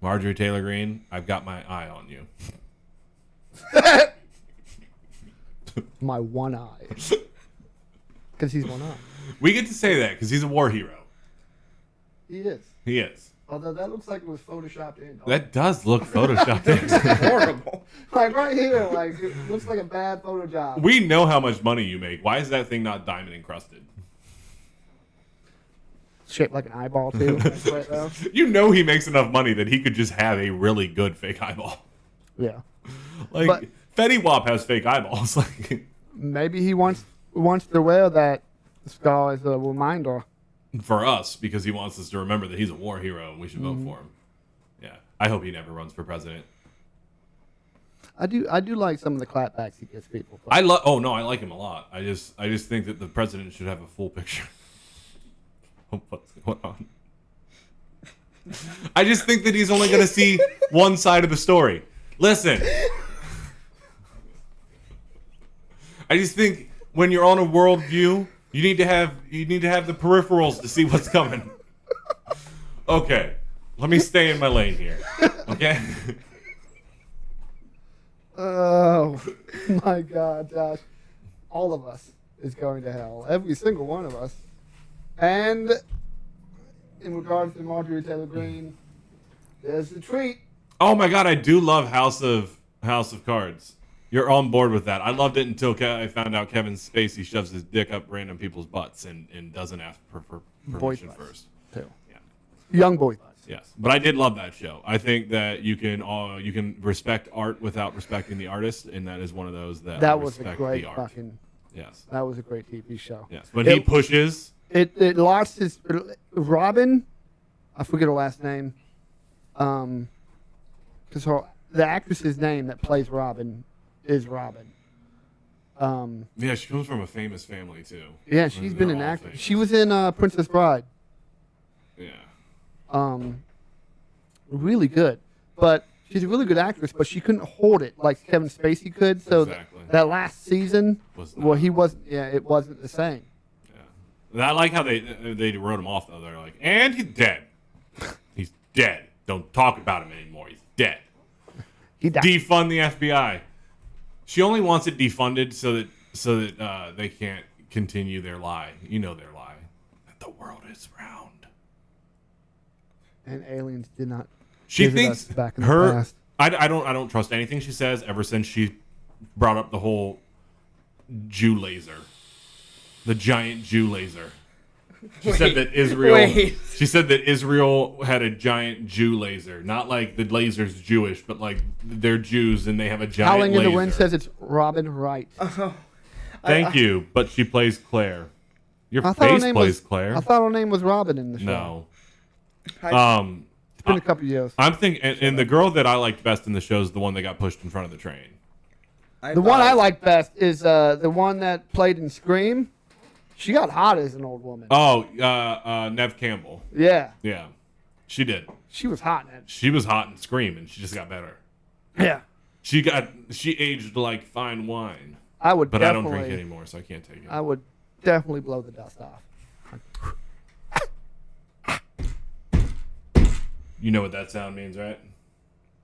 Marjorie Taylor Greene, I've got my eye on you. My one eye. Because he's one eye. We get to say that because he's a war hero. He is. He is. Although that looks like it was photoshopped in. dog. That does look photoshopped in. Horrible. Like right here, like it looks like a bad photo job. We know how much money you make. Why is that thing not diamond encrusted? Shaped like an eyeball too. That's right, though. You know he makes enough money that he could just have a really good fake eyeball. Yeah. Like But- Fetty Wap has fake eyeballs. Like Maybe he wants to wear that scar as a reminder. for us, because he wants us to remember that he's a war hero and we should vote for him. Yeah. I hope he never runs for president. I do like some of the clapbacks he gives people. I like him a lot. I just think that the president should have a full picture of what's going on. I just think that he's only going to see one side of the story. Listen. I just think when you're on a world view, you need to have the peripherals to see what's coming. Okay. Let me stay in my lane here. Okay? Oh my God, Josh! All of us is going to hell. Every single one of us. And in regards to Marjorie Taylor Greene, there's the treat. Oh my god, I do love House of Cards. You're on board with that. I loved it until I found out Kevin Spacey shoves his dick up random people's butts and doesn't ask for Boys' permission butts, first. too. Yeah. Young boys. Yes, but I did love that show. I think that you can respect art without respecting the artist, and that is one of those that I That was a respect great the art. fucking. Yes. That was a great TV show. Yes. When he pushes. It lost his Robin. I forget her last name. Because the actress's name that plays Robin is Robin. Yeah, she comes from a famous family too. Yeah, she's been They're an all actress. famous. She was in Princess Bride. Yeah. Really good. But she's a really good actress, but she couldn't hold it like Kevin Spacey could. So Exactly. that last season, Was well, not. he wasn't. Yeah, it wasn't the same. Yeah. I like how they wrote him off though. They're like, and he's dead. He's dead. Don't talk about him anymore. He's dead. He died. Defund the FBI. She only wants it defunded so that they can't continue their lie. You know their lie. That the world is round. And aliens did not. She visit thinks us back in the her. past. I don't trust anything she says ever since she brought up the whole Jew laser, the giant Jew laser. She said that Israel. wait. She said that Israel had a giant Jew laser, not like the laser's Jewish, but like they're Jews and they have a giant Howling laser. in the Wind says it's Robin Wright. Thank you, but she plays Claire. Your I thought her face name plays was. Claire. I thought her name was Robin in the show. No. It's been a couple years. I'm thinking, and the girl that I liked best in the show is the one that got pushed in front of the train. The one I like best is the one that played in Scream. She got hot as an old woman. Oh, Nev Campbell. Yeah, Yeah, she did. she was hot in it. She was hot and Scream, and she just got better. Yeah, She aged like fine wine, I would. but I don't definitely, drink anymore, so I can't take it. I would definitely blow the dust off. You know what that sound means, right?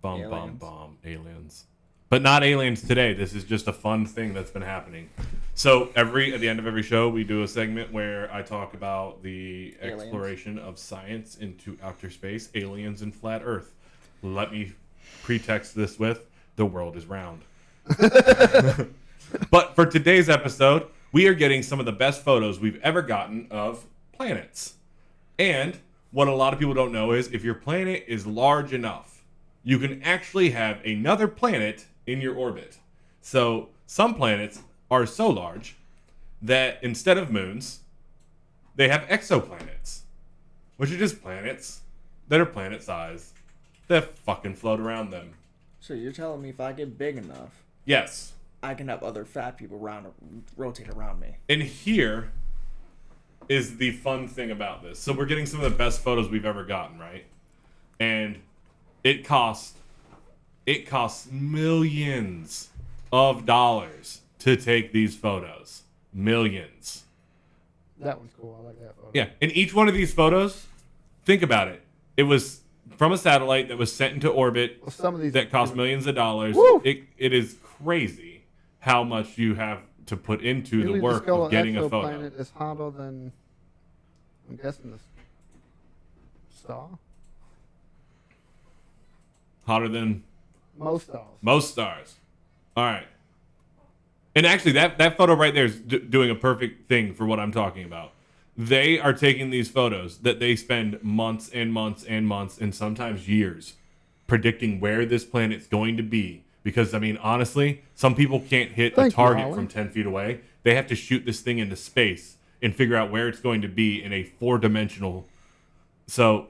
Bum, Aliens. bum, aliens. But not aliens today. This is just a fun thing that's been happening. So at the end of every show, we do a segment where I talk about the Aliens. exploration of science into outer space, aliens, and flat Earth. Let me pretext this with the world is round. But for today's episode, we are getting some of the best photos we've ever gotten of planets. And what a lot of people don't know is if your planet is large enough, you can actually have another planet in your orbit. So some planets are so large that instead of moons, they have exoplanets, which are just planets that are planet size that fucking float around them. So you're telling me if I get big enough, Yes. I can have other fat people rotate around me? And here is the fun thing about this. So we're getting some of the best photos we've ever gotten, right? And it costs millions of dollars to take these photos. Millions. That one's cool. I like that photo. Yeah. And each one of these photos, think about it. It was from a satellite that was sent into orbit Well, some of these that cost millions of dollars. Woo! It is crazy how much you have to put into Really, the work skull of getting a photo. exoplanet is hotter than, I'm guessing, the star. Hotter than Most stars. most stars. All right. And actually, that photo right there is doing a perfect thing for what I'm talking about. They are taking these photos that they spend months and months and months and sometimes years predicting where this planet's going to be. Because, I mean, honestly, some people can't hit Thank a you, target Holly. from 10 feet away. They have to shoot this thing into space and figure out where it's going to be in a 4-dimensional. So,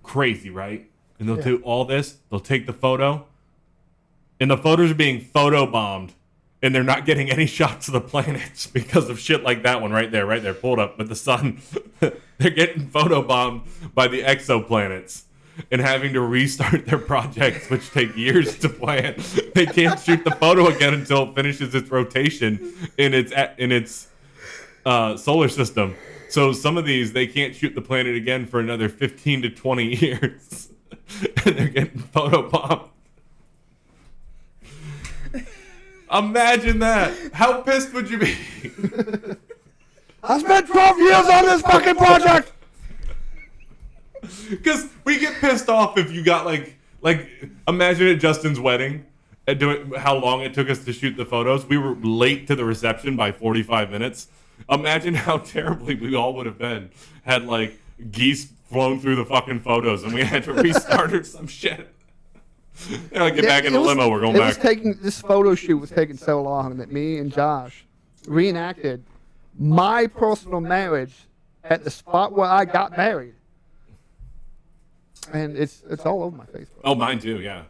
crazy, right? And they'll Yeah. do all this. They'll take the photo. And the photos are being photobombed. And they're not getting any shots of the planets because of shit like that one right there, pulled up with the sun. They're getting photobombed by the exoplanets and having to restart their projects, which take years to plan. They can't shoot the photo again until it finishes its rotation in its solar system. So some of these, they can't shoot the planet again for another 15 to 20 years. And they're getting photobombed. Imagine that. How pissed would you be? I spent 12 years on this fucking project. Because we get pissed off if you got like imagine at Justin's wedding and doing how long it took us to shoot the photos. We were late to the reception by 45 minutes. Imagine how terribly we all would have been had like geese flown through the fucking photos and we had to restart or some shit. They're like, get back in the limo. We're going back. This photo shoot was taking so long that me and Josh reenacted my personal marriage at the spot where I got married. And it's all over my Facebook. Oh, mine too. Yeah,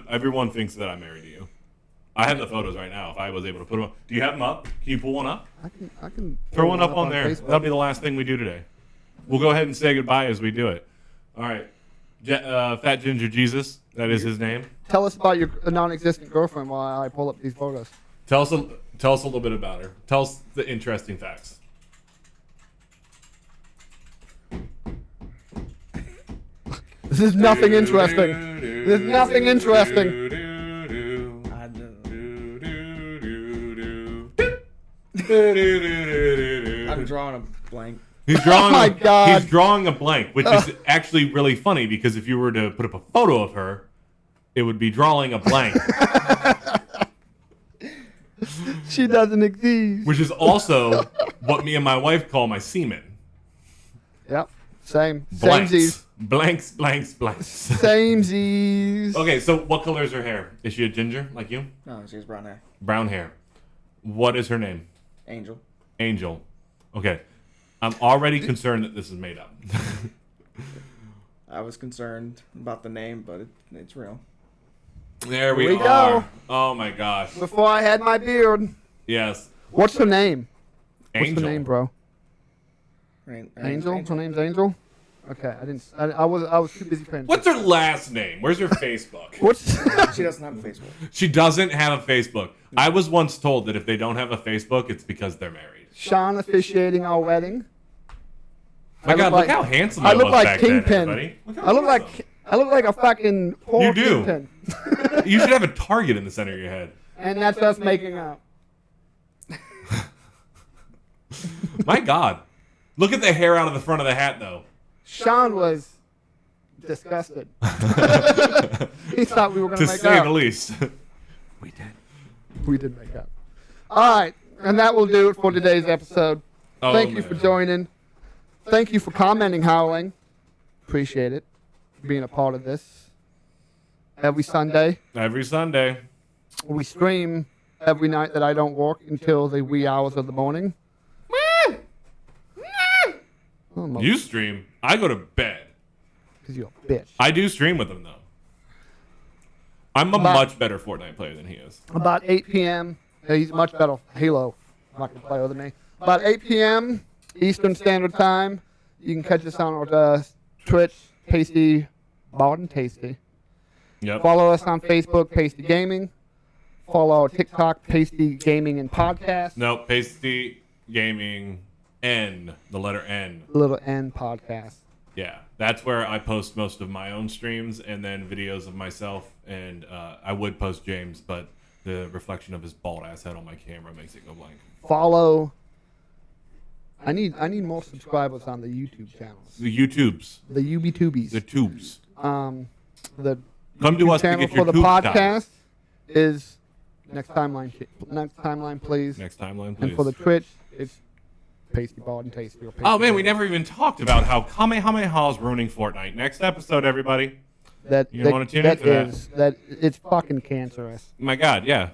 everyone thinks that I'm married to you. I have the photos right now. If I was able to put them up, do you have them up? Can you pull one up? I can throw one up on there. Facebook. That'll be the last thing we do today. We'll go ahead and say goodbye as we do it. All right, Fat Ginger Jesus. That is his name. Tell us about your non-existent girlfriend while I pull up these photos. Tell us a little bit about her. Tell us the interesting facts. This is nothing interesting. There's nothing interesting. I'm drawing a blank. He's drawing. Oh my God. He's drawing a blank, which is actually really funny because if you were to put up a photo of her, it would be drawing a blank. She doesn't exist. Which is also what me and my wife call my semen. Yep. Same. Blanks. Samesies. Blanks, blanks, blanks. Samesies. Okay, so what color is her hair? Is she a ginger like you? No, she has brown hair. Brown hair. What is her name? Angel. Angel. Okay. I'm already concerned that this is made up. I was concerned about the name, but it's real. There we Here we are. go. Oh my gosh. Before I had my beard. Yes. What's her name? Angel. What's her name, bro? Angel? Her name's Angel? Okay, I was too busy paying What's her last name? Where's her Facebook? What's She doesn't have a Facebook. She doesn't have a Facebook. I was once told that if they don't have a Facebook, it's because they're married. Sean officiating our wedding? My God, look how handsome I look was like back Kingpin. then, everybody. Look how I look handsome. like a fucking poor You do. Kingpin. You should have a target in the center of your head. And that's us making out. My God. Look at the hair out of the front of the hat, though. Sean was disgusted. He thought we were going To make say out. the least. We did make out. All right, and that will do it for today's episode. Oh, Thank you man. for joining. Thank you for commenting, Howling. Appreciate it. Being a part of this. Every Sunday. Every Sunday. We stream every night that I don't work until the wee hours of the morning. Oh, You stream. I go to bed. because you're a bitch. I do stream with him, though. I'm a much better Fortnite player than he is. About 8 p.m. He's much better. Halo. I'm not going to play other than me. About 8 p.m. Eastern Standard Time. You can catch us on our Twitch, PastyBaldnTasty. Yep. Follow us on Facebook, Pasty Gaming. Follow our TikTok, Pasty Gaming and Podcast. No, Pasty Gaming N. The letter N. Little N Podcast. Yeah. That's where I post most of my own streams and then videos of myself. And I would post James, but the reflection of his bald ass head on my camera makes it go blank. Follow. I need more subscribers on the YouTube channels. The YouTubes. The UBTubies. The tubes. The Come to us to channel get your for the tube podcast time. is next timeline, please. Next timeline, please. And for the Twitch, it's PastyBaldnTasty. Oh, man, we never even talked about how Kamehameha is ruining Fortnite. Next episode, everybody. You want to tune in for that? It's fucking cancerous. My God, yeah.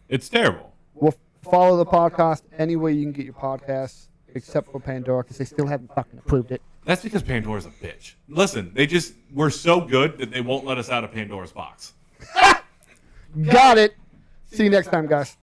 It's terrible. We'll follow the podcast anywhere you can get your podcasts, except for Pandora, because they still haven't fucking approved it. That's because Pandora's a bitch. Listen, we're so good that they won't let us out of Pandora's box. Got it. See you next time, guys.